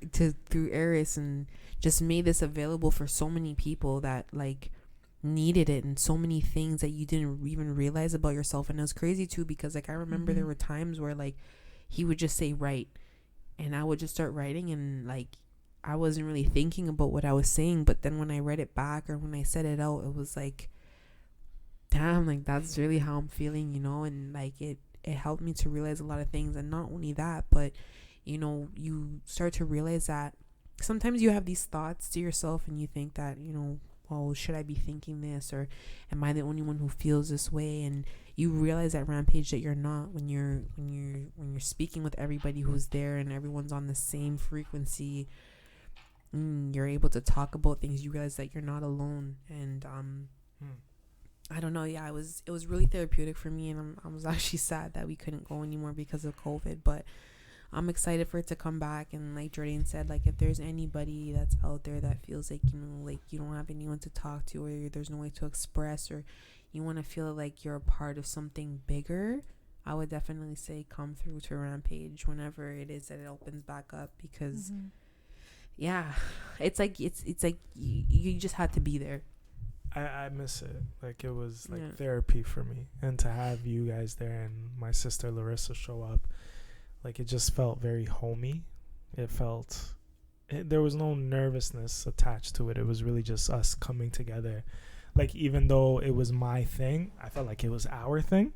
Arys and just made this available for so many people that like needed it, and so many things that you didn't even realize about yourself. And it was crazy too, because like I remember there were times where like he would just say write, and I would just start writing, and like I wasn't really thinking about what I was saying, but then when I read it back or when I said it out, it was like, damn, like that's really how I'm feeling, you know. And like it helped me to realize a lot of things. And not only that, but you know, you start to realize that sometimes you have these thoughts to yourself and you think that, you know, well, should I be thinking this, or am I the only one who feels this way? And you realize at Rampage that you're not, when you're speaking with everybody who's there and everyone's on the same frequency. You're able to talk about things. You realize that you're not alone. And I don't know, yeah, it was really therapeutic for me. And I was actually sad that we couldn't go anymore because of COVID, but I'm excited for it to come back. And like Jordaine said, like if there's anybody that's out there that feels like, you know, like you don't have anyone to talk to, or there's no way to express, or you want to feel like you're a part of something bigger, I would definitely say come through to Rampage whenever it is that it opens back up, because yeah, it's like you just had to be there. I miss it. Like it was like therapy for me, and to have you guys there and my sister Larissa show up, like it just felt very homey. It felt there was no nervousness attached to it. It was really just us coming together. Like even though it was my thing, I felt like it was our thing,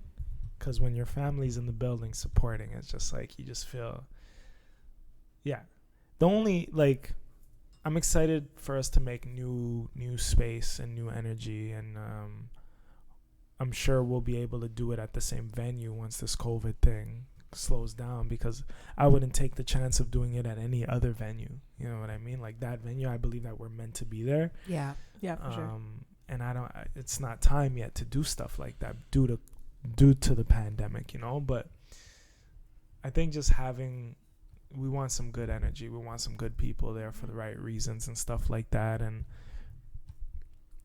because when your family's in the building supporting, it's just like you just feel, yeah. The only, like, I'm excited for us to make new space and new energy, and I'm sure we'll be able to do it at the same venue once this COVID thing slows down, because I wouldn't take the chance of doing it at any other venue. You know what I mean? Like that venue, I believe that we're meant to be there. Yeah, for sure. And it's not time yet to do stuff like that due to the pandemic, you know. But I think just we want some good energy. We want some good people there for the right reasons and stuff like that. And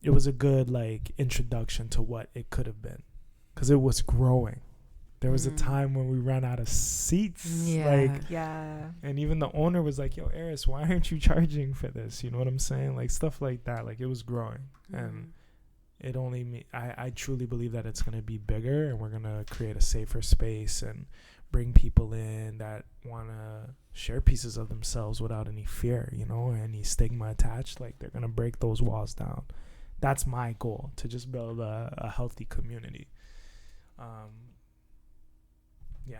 it was a good like introduction to what it could have been, because it was growing. There was a time when we ran out of seats. And even the owner was like, yo, Arys, why aren't you charging for this? You know what I'm saying? Like stuff like that. Like it was growing. And it only I truly believe that it's going to be bigger, and we're going to create a safer space and bring people in that want to share pieces of themselves without any fear, you know, or any stigma attached. Like they're going to break those walls down. That's my goal, to just build a healthy community. Yeah.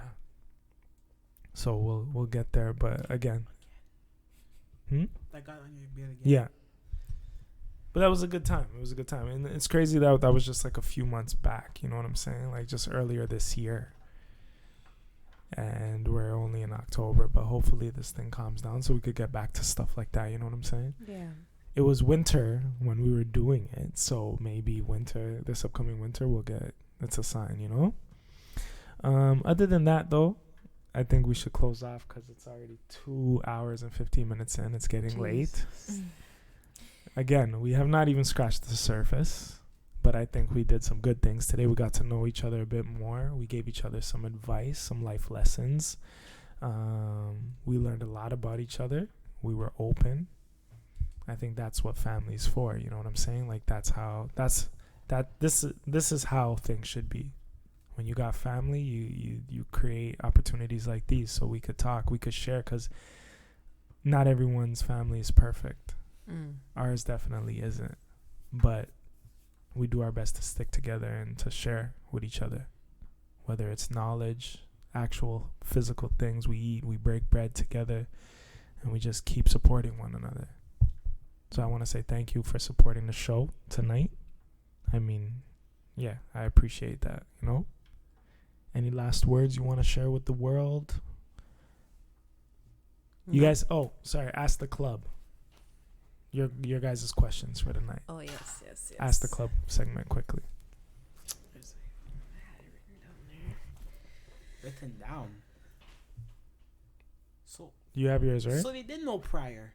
So we'll get there, but again. That got on your beard again. Yeah. But that was a good time. It was a good time. And it's crazy that was just like a few months back, you know what I'm saying? Like just earlier this year. And we're only in October, but hopefully this thing calms down so we could get back to stuff like that, you know what I'm saying? Yeah. It was winter when we were doing it, so maybe this upcoming winter it's a sign, you know? Other than that though, I think we should close off because it's already 2 hours and 15 minutes in. It's getting late. Again, we have not even scratched the surface, but I think we did some good things today. We got to know each other a bit more. We gave each other some advice, some life lessons. We learned a lot about each other. We were open. I think that's what family's for. You know what I'm saying? Like this is how things should be. When you got family, you create opportunities like these so we could talk, we could share, because not everyone's family is perfect. Ours definitely isn't, but we do our best to stick together and to share with each other, whether it's knowledge, actual physical things we eat, we break bread together, and we just keep supporting one another. So I want to say thank you for supporting the show tonight. I mean, yeah, I appreciate that, you know? Any last words you want to share with the world? You guys, ask the club. Your guys' questions for the night. Oh, yes. Ask the club segment quickly. Written down. You have yours, right? So they didn't know prior.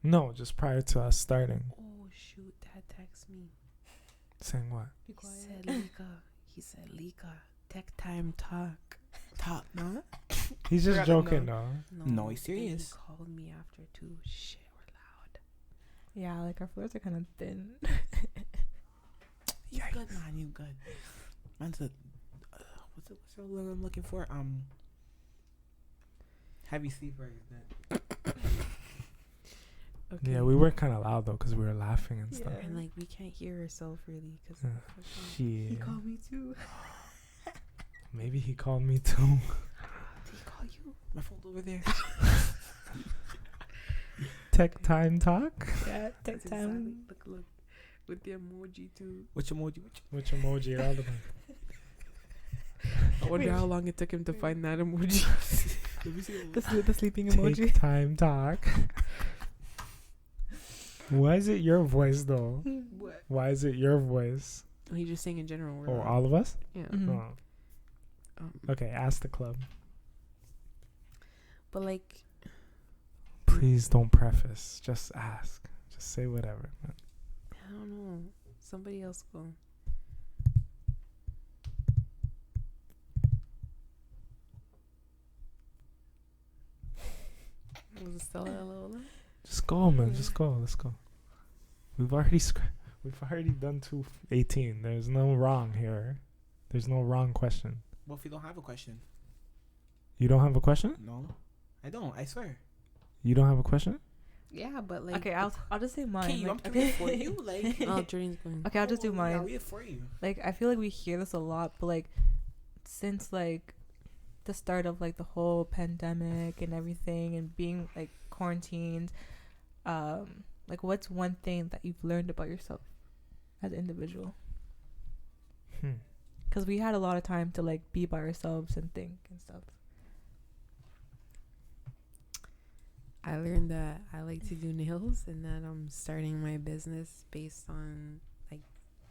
No, just prior to us starting. Oh shoot! Dad texted me. Saying what? Be He said Lika. He said Lika. Tech time talk. Talk, no? He's just Forgot to joking, know. though. No, he's and serious. He called me after too. Shit, we're loud. Yeah, like our floors are kind of thin. You good, man. You good. Man's a what's the word I'm looking for? Heavy sleeper. Okay. Yeah, we were kind of loud though because we were laughing and stuff. And like we can't hear ourselves really because Shit. he called me too. Maybe he called me too. Did he call you? My phone's over there. Tech time talk. Yeah, take That's time. exactly- Look, with the emoji too. Which emoji? Which emoji? All of them. I wonder how long it took him to find that emoji. Let me see. The sleeping emoji. Take time talk. Why is it your voice though? What? Why is it your voice? Oh, he's just saying in general. We're Oh, loud. all of us? Yeah. Mhm. Oh. Okay, ask the club. But like, Please don't preface. Just ask. Just say whatever. Man. I don't know. Somebody else go. Was it Stella Lola? Just go, man. Just go. Let's go. We've already done 2:18. There's no wrong here. There's no wrong question. Well, if you don't have a question, You don't have a question? no, I don't. I swear. You don't have a question? Yeah, but like. Okay, I'll just say mine. Okay, I'm like, doing it for you. Like, Oh, Jordane's going. Okay, I'll just do I'll mine. read it for you. Like, I feel like we hear this a lot, but like, since like the start of like the whole pandemic and everything, and being like quarantined, like, what's one thing that you've learned about yourself as an individual? Because we had a lot of time to like be by ourselves and think and stuff. I learned that I like to do nails and that I'm starting my business based on like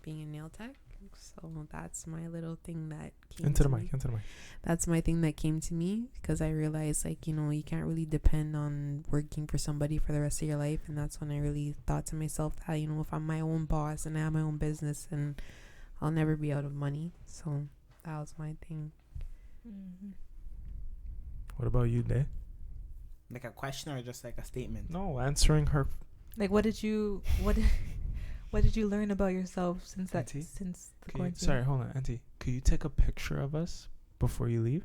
being a nail tech. So that's my little thing that came Into the to mic. me. Into the mic. That's my thing that came to me because I realized like, you know, you can't really depend on working for somebody for the rest of your life. And that's when I really thought to myself that, you know, if I'm my own boss and I have my own business, and I'll never be out of money. So that was my thing. Mm-hmm. What about you, Day? Like a question or just like a statement? No, answering her. Like, what did you learn about yourself since the quarantine? Sorry, hold on, Auntie. Could you take a picture of us before you leave?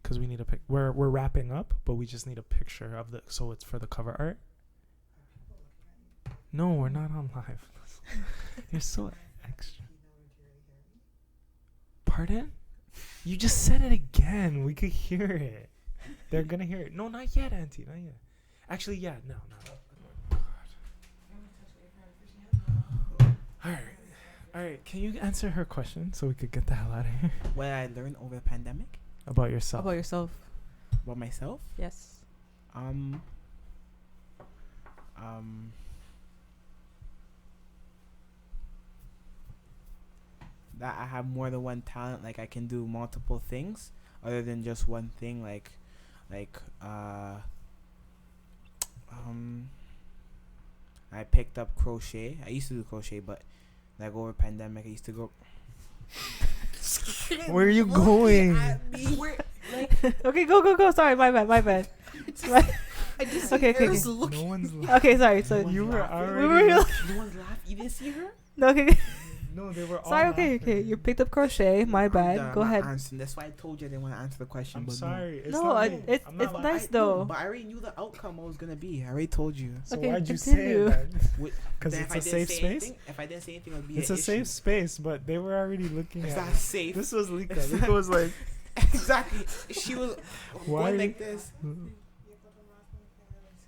Because we need a pic. We're wrapping up, but we just need a picture of so it's for the cover art. No, we're not on live. You're so extra. Pardon? You just said it again. We could hear it. They're gonna hear it. No, not yet, Auntie. Not yet. Actually, yeah. No. All right. Can you answer her question so we could get the hell out of here? What I learned over the pandemic About yourself. About yourself? about myself. Yes. That I have more than one talent. Like I can do multiple things other than just one thing. I picked up crochet. I used to do crochet, but like over pandemic, I used to go. Where are you going? Okay, go. Sorry, my bad. I just Okay. No one's laughing. Okay, sorry. So You were laughing. already. We were- No one's laughing. You didn't see her? no, okay. No, they were all. Sorry. laughing. Okay. You picked up crochet. My I'm bad. done. Go I'm not ahead. answering. That's why I told you I didn't want to answer the question. I'm but sorry. It's No, not me. it's I'm not But nice I, though. But I already knew the outcome I was gonna be. I already told you. So Okay, why'd you continue. say it then? With- Because then it's if I a didn't safe say space. anything- If I didn't say anything, it would be It's an a safe issue. space, but they were already looking It's at not it. safe. This was Lika. Lika was like, Exactly. She was Why going are like this.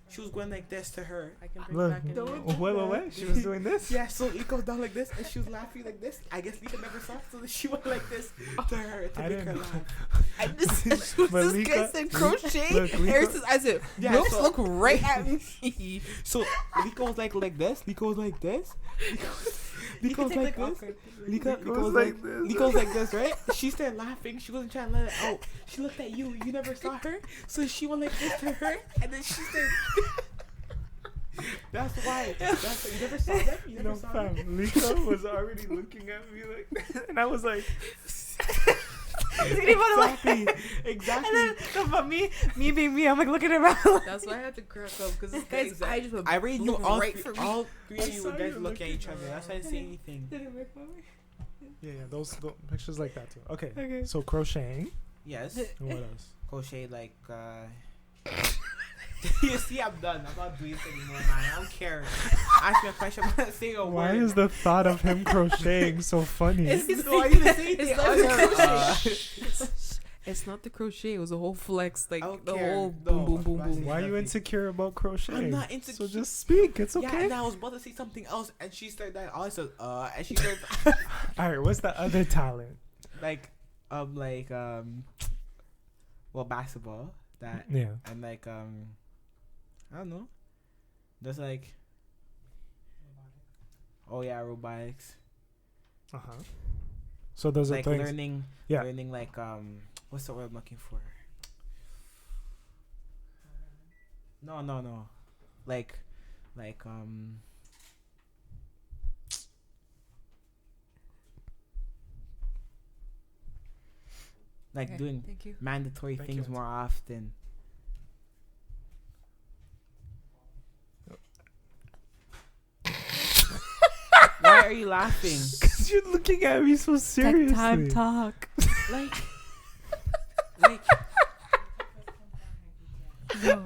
She was going like this to her. I can bring look. back in Wait. She was doing this? Yeah, so it goes down like this, and she was laughing like this. I guess Lika never saw, so she went like this to her to I make her didn't laugh. I just But this Lika- guy said crochet. Look, Lika- Arys says, I said, Yeah, "Nope, so- look right at me." So Lika was like this. Lika was like this. Nico's like this. Nico's like this. Nico's like this, right? She started laughing. She wasn't trying to let it out. She looked at you. You never saw her, so she went like this to her, and then she started. That's why. That's why. You never saw them. You never saw them. Nico was already looking at me like, and I was like. Exactly. And then but me being me, I'm like looking around. That's why I had to crack up because this guy's eyes just I already knew all right three, for me. all three of you saw guys you looking at each looking other. That's why I didn't say anything. Did it work for me? Yeah, those pictures like that too. Okay. Okay. So crocheting. Yes. And what else? Crochet like. You see, I'm done. I'm not doing this anymore, man. I don't care. Ask me a question. I'm not saying a word. Why is the thought of him crocheting so funny? It's no, I didn't say It's anything. not I the was crochet. It's not the crochet. It was a whole flex, like I don't the care. whole No, boom, boom, boom, that's boom. Why are you insecure about crocheting? I'm not insecure. So just speak. It's Yeah, okay. and I was about to say something else, and she started that. All I said, and she started All right. What's the other talent? well, basketball. That Yeah. and I don't know. Just like, oh yeah, robotics. Uh huh. So those Like are things. learning, Yeah. learning like what's the word I'm looking for? No. Like Okay, doing thank you. mandatory Thank things you. more often. Why are you laughing? Because you're looking at me so seriously. Tech time talk. Like, No.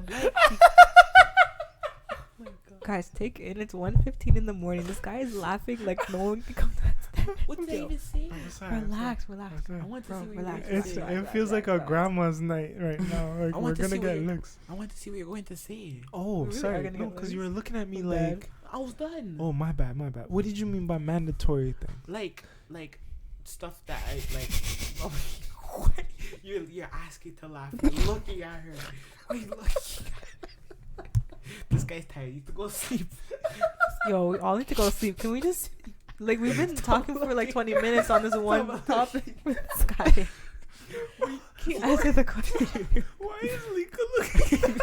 Guys, take in. It's 1:15 in the morning. This guy is laughing like no one can come downstairs. what did I even say? I'm sorry, Relax. I want to Bro, see what relax. you're going to say. It feels like a grandma's night right now. Like I we're want to gonna see what get you- looks. I want to see what you're going to say. Oh, We really are sorry. gonna No, get because you were looks. looking at me I'm like. dead. I was done. Oh, my bad. What did you mean by mandatory thing? Like stuff that I like. Oh, what? You're asking to laugh. You're looking at her. Wait, look. This guy's tired. You need to go sleep. Yo, we all need to go sleep. Can we just like we've been talking for like 20 minutes on this one topic with this guy. Keep asking the question. Why is Lika looking?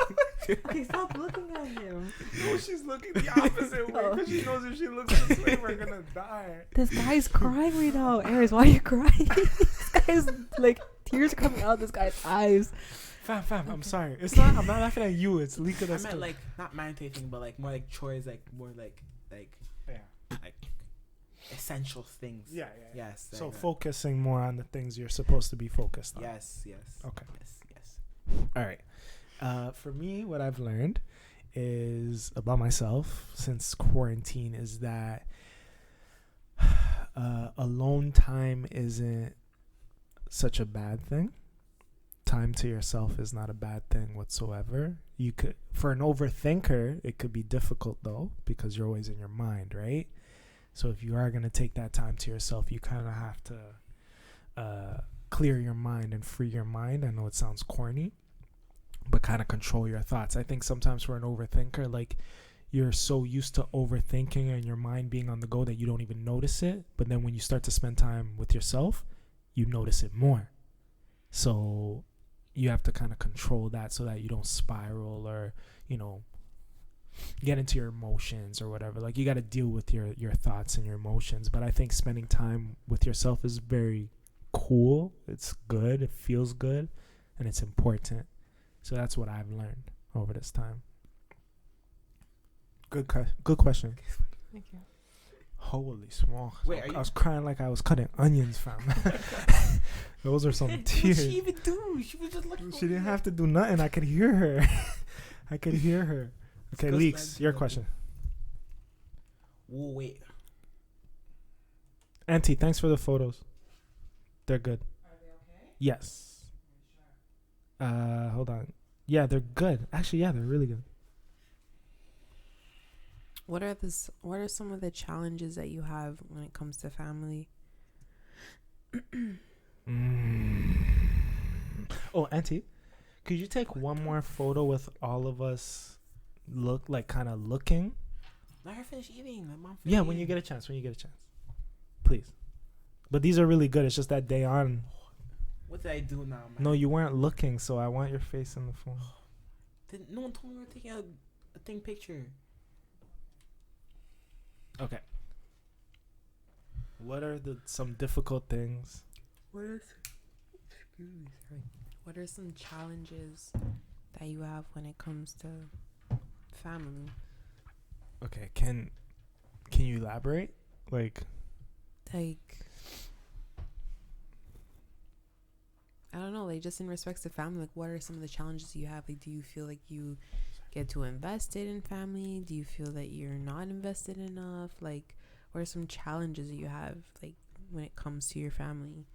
Okay, stop looking at him. No, she's looking the opposite way because she knows if she looks this way, we're gonna die. This guy's crying right now. Arys, why are you crying? This guy's like tears are coming out of this guy's eyes. Fam, I'm sorry. It's not. I'm not laughing at you. It's Lika I that's. meant like not mandatory thing, but like more like chores, like more like Yeah. like essential things. Yeah. Yes. So like that. focusing more on the things you're supposed to be focused on. Yes. Okay. Yes. All right. For me, what I've learned is about myself since quarantine is that alone time isn't such a bad thing. Time to yourself is not a bad thing whatsoever. You could, for an overthinker, it could be difficult though because you're always in your mind, right? So if you are going to take that time to yourself, you kind of have to clear your mind and free your mind. I know it sounds corny, but kind of control your thoughts. I think sometimes for an overthinker, like you're so used to overthinking and your mind being on the go that you don't even notice it. But then when you start to spend time with yourself, you notice it more. So you have to kind of control that so that you don't spiral or, get into your emotions or whatever. Like you got to deal with your thoughts and your emotions. But I think spending time with yourself is very cool. It's good. It feels good. And it's important. So that's what I've learned over this time. Good question. Thank you. Holy smokes. Wait, I was crying like I was cutting onions, fam. Those are some What did tears. she even do? She was just looking. She didn't have to do nothing. I could hear her. Okay, Ghost Leaks, Land your Therapy. question. Whoa, wait. Auntie, thanks for the photos. They're good. Are they okay? Yes. Hold on. Yeah, they're good. Actually, yeah, they're really good. What are some of the challenges that you have when it comes to family? Oh, Auntie, could you take one more photo with all of us kind of looking? Let her finish eating. My mom. Yeah, when you get a chance. please. But these are really good. It's just that Déjan. What did I do now, man? No, you weren't looking, so I want your face in the phone. No one told me we were taking a thing picture. Okay. What are some difficult things? What are some challenges that you have when it comes to family? Okay, can you elaborate? Like I don't know, like just in respects to family, like what are some of the challenges you have? Like, do you feel like you get too invested in family? Do you feel that you're not invested enough? Like, what are some challenges that you have, like, when it comes to your family?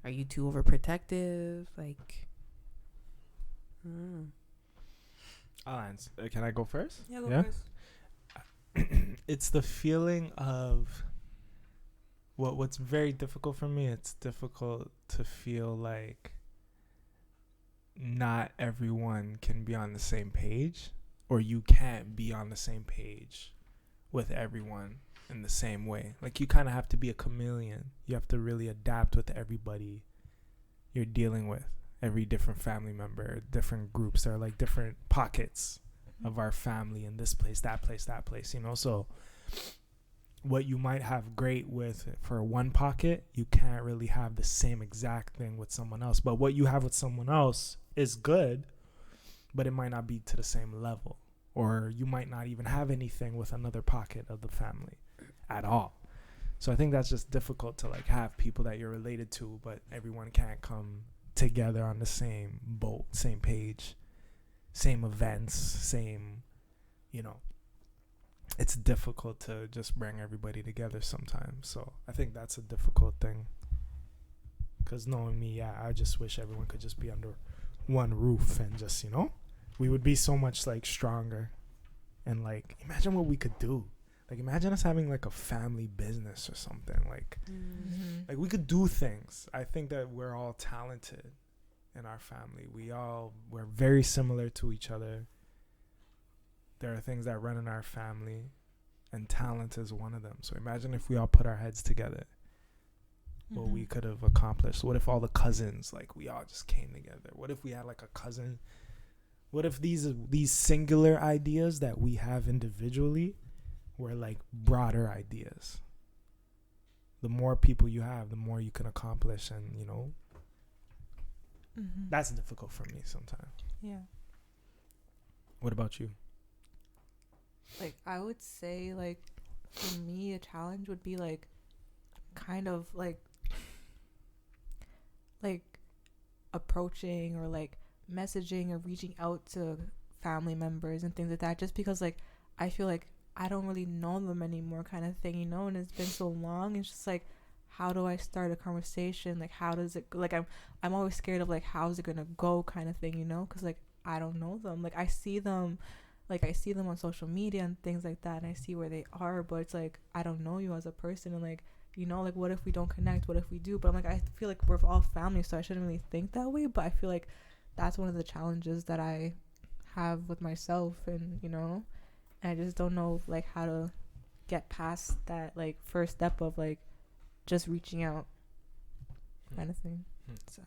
Are you too overprotective? Like, I don't know. I'll answer. Can I go first? Yeah, go first. It's the feeling of what's very difficult for me. It's difficult to feel like not everyone can be on the same page, or you can't be on the same page with everyone in the same way. Like, you kind of have to be a chameleon. You have to really adapt with everybody you're dealing with. Every different family member, different groups. There are like different pockets of our family in this place, that place, you know? So what you might have great with for one pocket, you can't really have the same exact thing with someone else. But what you have with someone else is good, but it might not be to the same level. Or you might not even have anything with another pocket of the family at all. So I think that's just difficult to like have people that you're related to, but everyone can't come together on the same boat, same page, same events, same, you know. It's difficult to just bring everybody together sometimes. So I think that's a difficult thing. Because knowing me, yeah, I just wish everyone could just be under one roof and just, you know, we would be so much like stronger. And like, imagine what we could do. Like, imagine us having like a family business or something. Like, like we could do things. I think that we're all talented in our family. We're very similar to each other. There are things that run in our family, and talent is one of them. So imagine if we all put our heads together, what we could have accomplished. What if all the cousins, like, we all just came together? What if we had like a cousin? What if these singular ideas that we have individually were like broader ideas? The more people you have, the more you can accomplish, and, you know, that's difficult for me sometimes. Yeah. What about you? Like, I would say, like, for me, a challenge would be, like, kind of, like approaching or, like, messaging or reaching out to family members and things like that, just because, like, I feel like I don't really know them anymore kind of thing, you know, and it's been so long. It's just, like, how do I start a conversation? Like, how does it, like, I'm always scared of, like, how's it gonna go kind of thing, you know, because, like, I don't know them. Like, I see them on social media and things like that, and I see where they are, but it's like, I don't know you as a person, and, like, you know, like, what if we don't connect? What if we do? But I'm like, I feel like we're all family, so I shouldn't really think that way. But I feel like that's one of the challenges that I have with myself, and, you know, and I just don't know, like, how to get past that, like, first step of, like, just reaching out kind of thing. So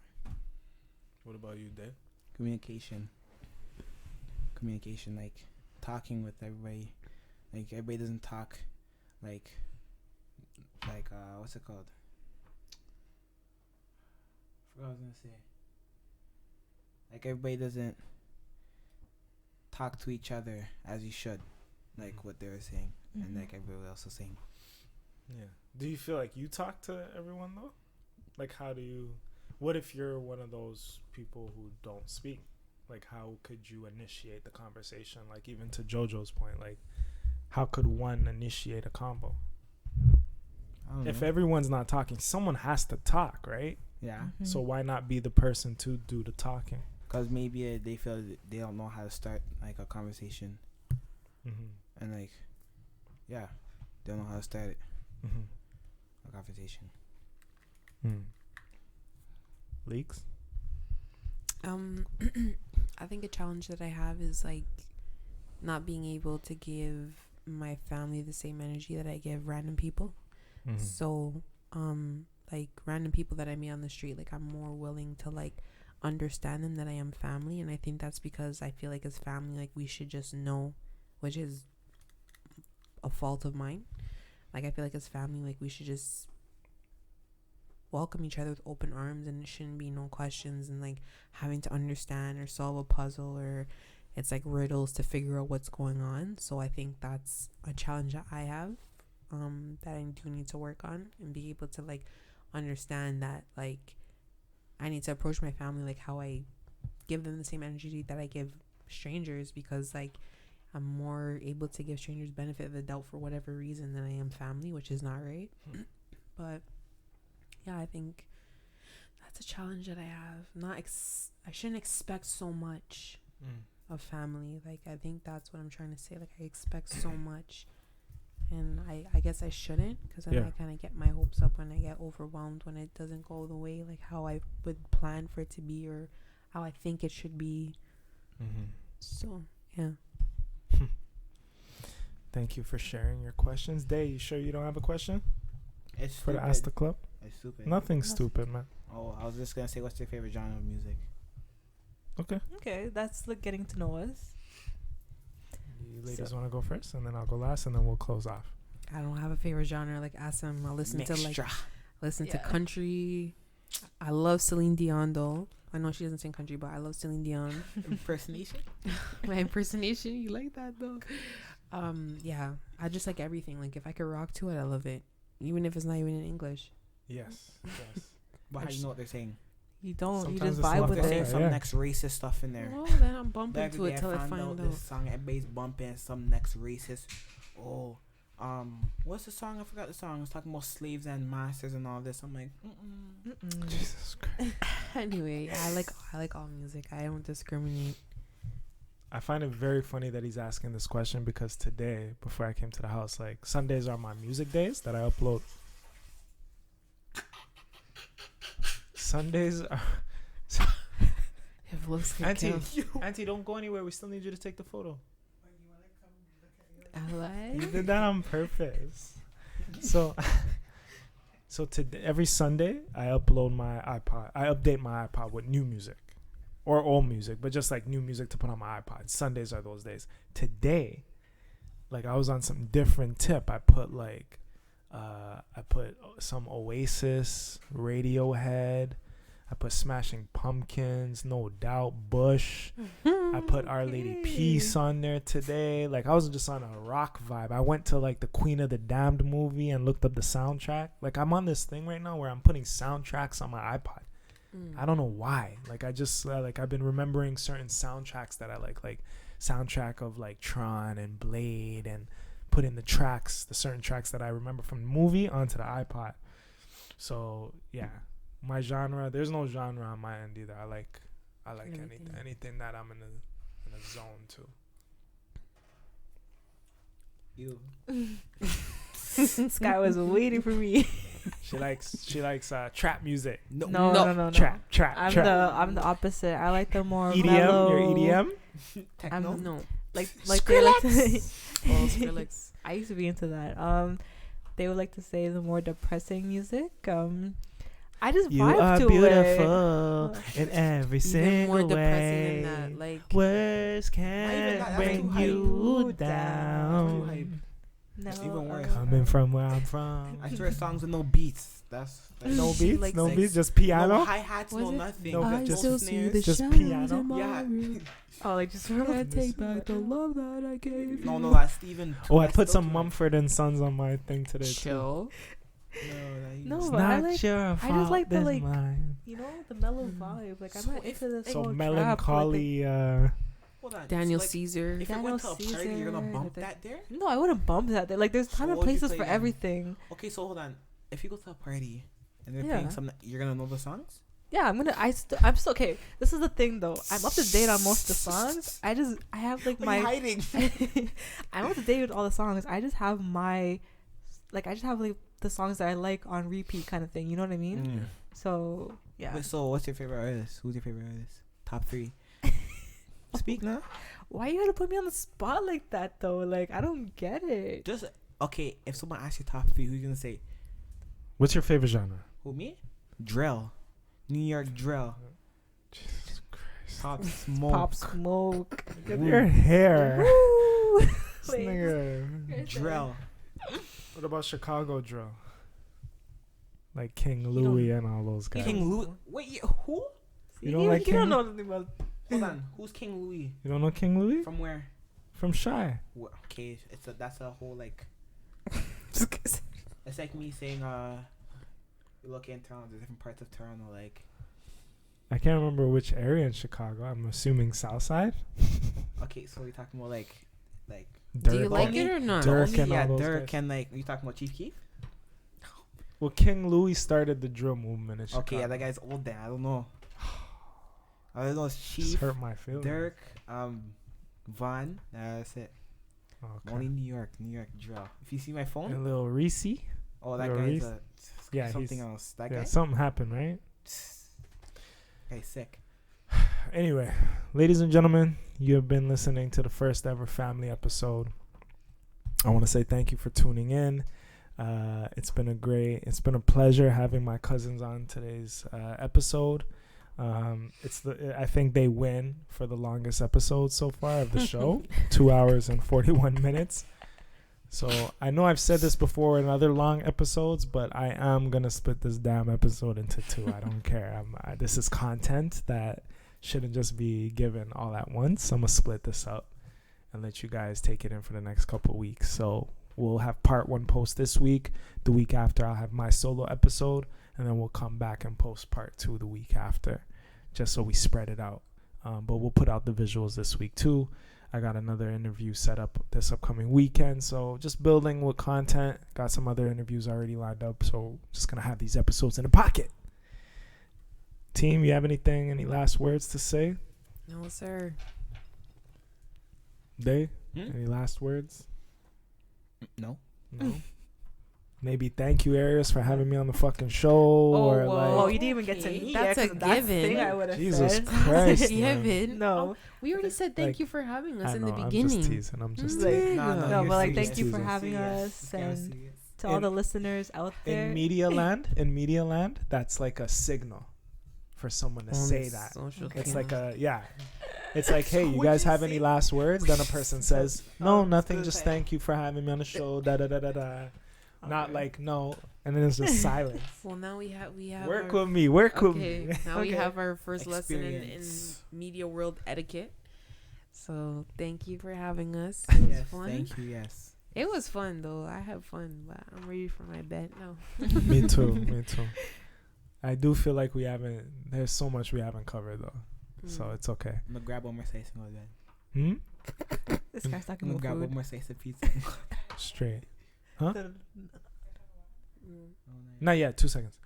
What about you, Dave? Communication, like talking with everybody. Like, everybody doesn't talk like what's it called? I forgot what I was gonna say. Like, everybody doesn't talk to each other as you should, like what they were saying, and like everybody else was saying. Yeah. Do you feel like you talk to everyone though? Like, what if you're one of those people who don't speak? Like, how could you initiate the conversation? Like, even to JoJo's point, like, how could one initiate a combo? I don't If know. everyone's not talking, someone has to talk, right? Yeah, So why not be the person to do the talking? because maybe they feel that they don't know how to start like a conversation, and like, yeah, they don't know how to start it, a conversation. Leaks? I think a challenge that I have is, like, not being able to give my family the same energy that I give random people. So like random people that I meet on the street, like I'm more willing to like understand them than I am family. And I think that's because I feel like as family, like we should just know, which is a fault of mine. Like I feel like as family, like we should just welcome each other with open arms, and it shouldn't be no questions and like having to understand or solve a puzzle, or it's like riddles to figure out what's going on. So I think that's a challenge that I have, that I do need to work on, and be able to like understand that like I need to approach my family like how I give them the same energy that I give strangers, because like I'm more able to give strangers benefit of the doubt for whatever reason than I am family, which is not right. But yeah, I think that's a challenge that I have. I shouldn't expect so much of family. Like I think that's what I'm trying to say. Like I expect so much, and I guess I shouldn't, because then I kind of get my hopes up when I get overwhelmed when it doesn't go the way like how I would plan for it to be, or how I think it should be. So yeah. Thank you for sharing your questions. Day, you sure you don't have a question It's for the stupid. Ask the Club? It's stupid. Nothing stupid, man. Oh, I was just gonna say, what's your favorite genre of music? Okay, that's like getting to know us. You ladies want to go first, and then I'll go last, and then we'll close off. I don't have a favorite genre. Like ask them. I listen to Yeah. country. I love Celine Dion though. I know she doesn't sing country, but I love Celine Dion. Impersonation. My impersonation, you like that though? Yeah, I just like everything. Like if I could rock to it, I love it, even if it's not even in English. Yes. But how do you know what they're saying? You don't. Sometimes You just it's vibe not with They're saying it. some Yeah. next racist stuff in there. Well, then I'm bumping Every to day it till I found find out. this song, everybody's bumping some next racist. Oh, what's the song? I forgot the song. It was talking about slaves and masters and all this. I'm like, Jesus Christ. Anyway, I like all music. I don't discriminate. I find it very funny that he's asking this question, because today, before I came to the house, like Sundays are my music days that I upload. Sundays are. If looks could Auntie, kill. Auntie, don't go anywhere. We still need you to take the photo. I You like. did that on purpose. So every Sunday I upload my iPod. I update my iPod with new music, or old music, but just like new music to put on my iPod. Sundays are those days. Today, like I was on some different tip. I put some Oasis, Radiohead. I put Smashing Pumpkins, No Doubt, Bush. I put Our Lady Peace on there today. Like I was just on a rock vibe. I went to like the Queen of the Damned movie and looked up the soundtrack. Like I'm on this thing right now where I'm putting soundtracks on my iPod. I don't know why. Like I just like I've been remembering certain soundtracks that I like soundtrack of like Tron and Blade, and putting the certain tracks that I remember from the movie onto the iPod. So yeah. My genre, there's no genre on my end either. I like anything that I'm in a zone to. you. Sky was waiting for me. She likes trap music. No. Trap. I'm the opposite. I like the more EDM. mellow. You're EDM. Techno. No. Like they like to, Oh, Skrillex. I used to be into that. They would like to say the more depressing music. I just You vibe are to beautiful in every Even single more depressing way. than that. Like Words Not even can't that, that's bring too hype. you Too down. hype. No, It's even worse. Coming from where I'm from. I swear songs with no beats. That's No She beats, likes no like beats, just no piano. hi-hats, Was no it? nothing. No, I just still see snares. the just shadows piano? in my Yeah. room. Oh, like just Can't take back the love that I gave No, you. that's Steven. Oh, I put some Mumford and Sons on my thing today too. Chill. No, It's but I not like, your I fault, just like the it's like, mine. you know, the mellow vibe. Like I'm So not if- into this So whole melancholy. Hold on. Daniel so, like, Caesar. If you Daniel went to a party, you're gonna Caesar, bump the- that there? trap. No, I wouldn't bump that. There. Like there's So ton of what would you places play for then? everything. Okay, so hold on. If you go to a party and they're Yeah. playing some, you're gonna know the songs? Yeah, I'm still okay. This is the thing though. I'm up to date on most of the songs. I have like What are you my hiding? I'm up to date with all the songs. I just have like the songs that I like on repeat kind of thing. You know what I mean? So yeah. Wait, so what's your favorite artist? Who's your favorite artist? Top 3. Speak now. Why you gotta put me on the spot like that though? Like I don't get it. Just okay. If someone asks you top 3, who's you gonna say? What's your favorite genre? Who, me? Drill. New York drill. Jesus Christ. Pop Smoke. Pop Smoke. Your hair. Woo! This Wait. nigga. Drill. What about Chicago drill? Like King don't- Louis and all those guys. King Louis. Wait, who? You don't like You don't King? know nothing about. Hold on. Who's King Louis? You don't know King Louis? From where? From Shy. Okay, that's a whole like. It's like me saying you look in Toronto. There's different parts of Toronto like. I can't remember which area in Chicago. I'm assuming South Side. Okay, so we're talking about like. Do you Dirk. like it or not? Dirk Only, and all yeah, those Dirk guys. and like you talking about Chief Keef? Well, King Louis started the drill movement in Chicago. Okay, yeah, that guy's old then. I don't know. I don't know. It's Just Chief, hurt my feelings. Dirk, Von. That's it. Okay. Only New York drill. If you see my phone, And little Reese. oh that Lil guy's Reese? Yeah, something he's- else. That Yeah, guy, something happened, right? guy's sick. Anyway, ladies and gentlemen, you have been listening to the first ever family episode. I want to say thank you for tuning in. It's been a pleasure having my cousins on today's episode. I think they win for the longest episode so far of the show, 2 hours and 41 minutes. So I know I've said this before in other long episodes, but I am gonna split this damn episode into two. I don't care. This is content that shouldn't just be given all at once. I'm gonna split this up and let you guys take it in for the next couple of weeks. So we'll have part one post this week. The week after, I'll have my solo episode, and then we'll come back and post part two the week after, just so we spread it out. But we'll put out the visuals this week too. I got another interview set up this upcoming weekend, so just building with content. Got some other interviews already lined up, so just gonna have these episodes in the pocket. Team, you have any last words to say? No, sir. Any last words? No. No. Maybe thank you, Arys, for having me on the fucking show. or Oh, like, you didn't even get to Okay. me. That's yet, a 'cause that's the given. thing I would have Jesus said. Christ. Yeah, man. Vin. No, We already said thank Like, you for having us I in know, the I'm beginning. just teasing. I'm just Mm. teasing. no, you're but like serious. thank you for Jesus. having Serious. us This guy's and serious. to all the listeners out there. In Media Land, that's like a signal for someone to say that. Social It's camera. like it's like, hey, you guys have any last words? Then a person says, no, nothing, just thank you for having me on the show. Da da da da da. Not like no, and then it's just silence. Well, now we have Work our, with me. Work with okay. me. Now we Okay. have our first lesson in Experience. media world etiquette. So thank you for having us. It was Yes, fun. thank you. Yes. It was fun though. I had fun, but I'm ready for my bed now. Me too. Me too. I do feel like there's so much we haven't covered though, so Mm. it's okay. I'm gonna grab one more slice and go to bed. This guy's talking I'm gonna about grab one food. more slice of pizza. Straight. Mm. Not yet. 2 seconds.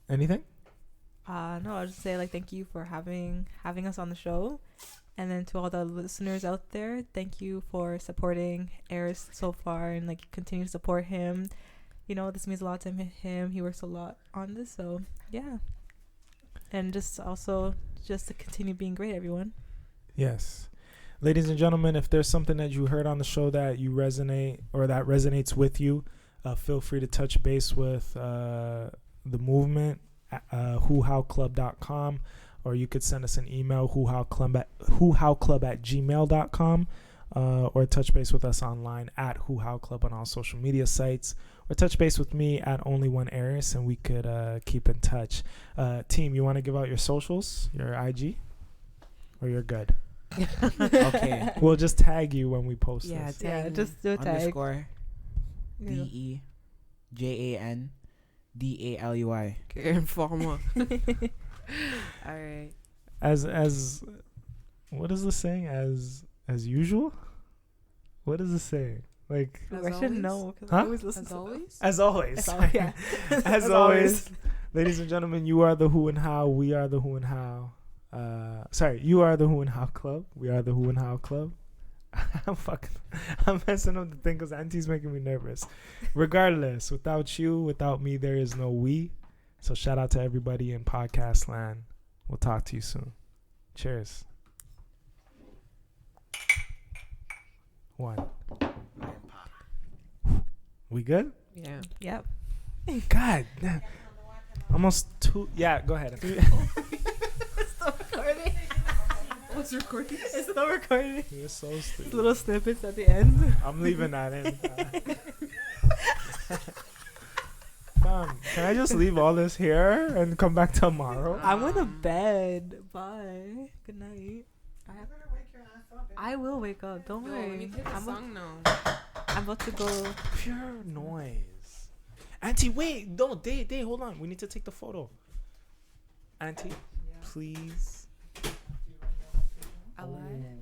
Anything? No, I'll just say like thank you for having us on the show, and then to all the listeners out there, thank you for supporting Arys so far and like continue to support him. You know, this means a lot to him. He works a lot on this, so yeah. And just to continue being great, everyone. Yes. Ladies and gentlemen, if there's something that you heard on the show that you resonate or that resonates with you, feel free to touch base with the movement at whohowclub.com, or you could send us an email, whohowclub@gmail.com, or touch base with us online at whohowclub on all social media sites, or touch base with me at only1arys, and we could keep in touch. Team, you want to give out your socials, your IG, or you're good? Okay. We'll just tag you when we post Yeah, this. Yeah, Tag just do a tag. Underscore You know. DEJANDALUI. Informe-moi. All right. As what is the saying? As usual? What is the saying? Like Ooh, As I should always? know because Huh? I always listen As to always. as always. As always, yeah. As always. Ladies and gentlemen, you are the who and how. We are the who and how. You are the who and how club. We are the who and how club. I'm messing up the thing because Auntie's making me nervous. Regardless, without you, without me, there is no we. So shout out to everybody in podcast land. We'll talk to you soon. Cheers. One. We good? Yeah. Yep. God. Almost 2. Yeah, go ahead. What's recording? It's still recording. You're so stupid. Little snippets at the end. I'm leaving that in. Can I just leave all this here and come back tomorrow? I'm going to bed. Bye. Good night. I will wake up. Don't Yo, worry. let me take a song now. I'm about to go. Pure noise. Auntie, wait. No, Day, hold on. We need to take the photo. Auntie, please. I lied.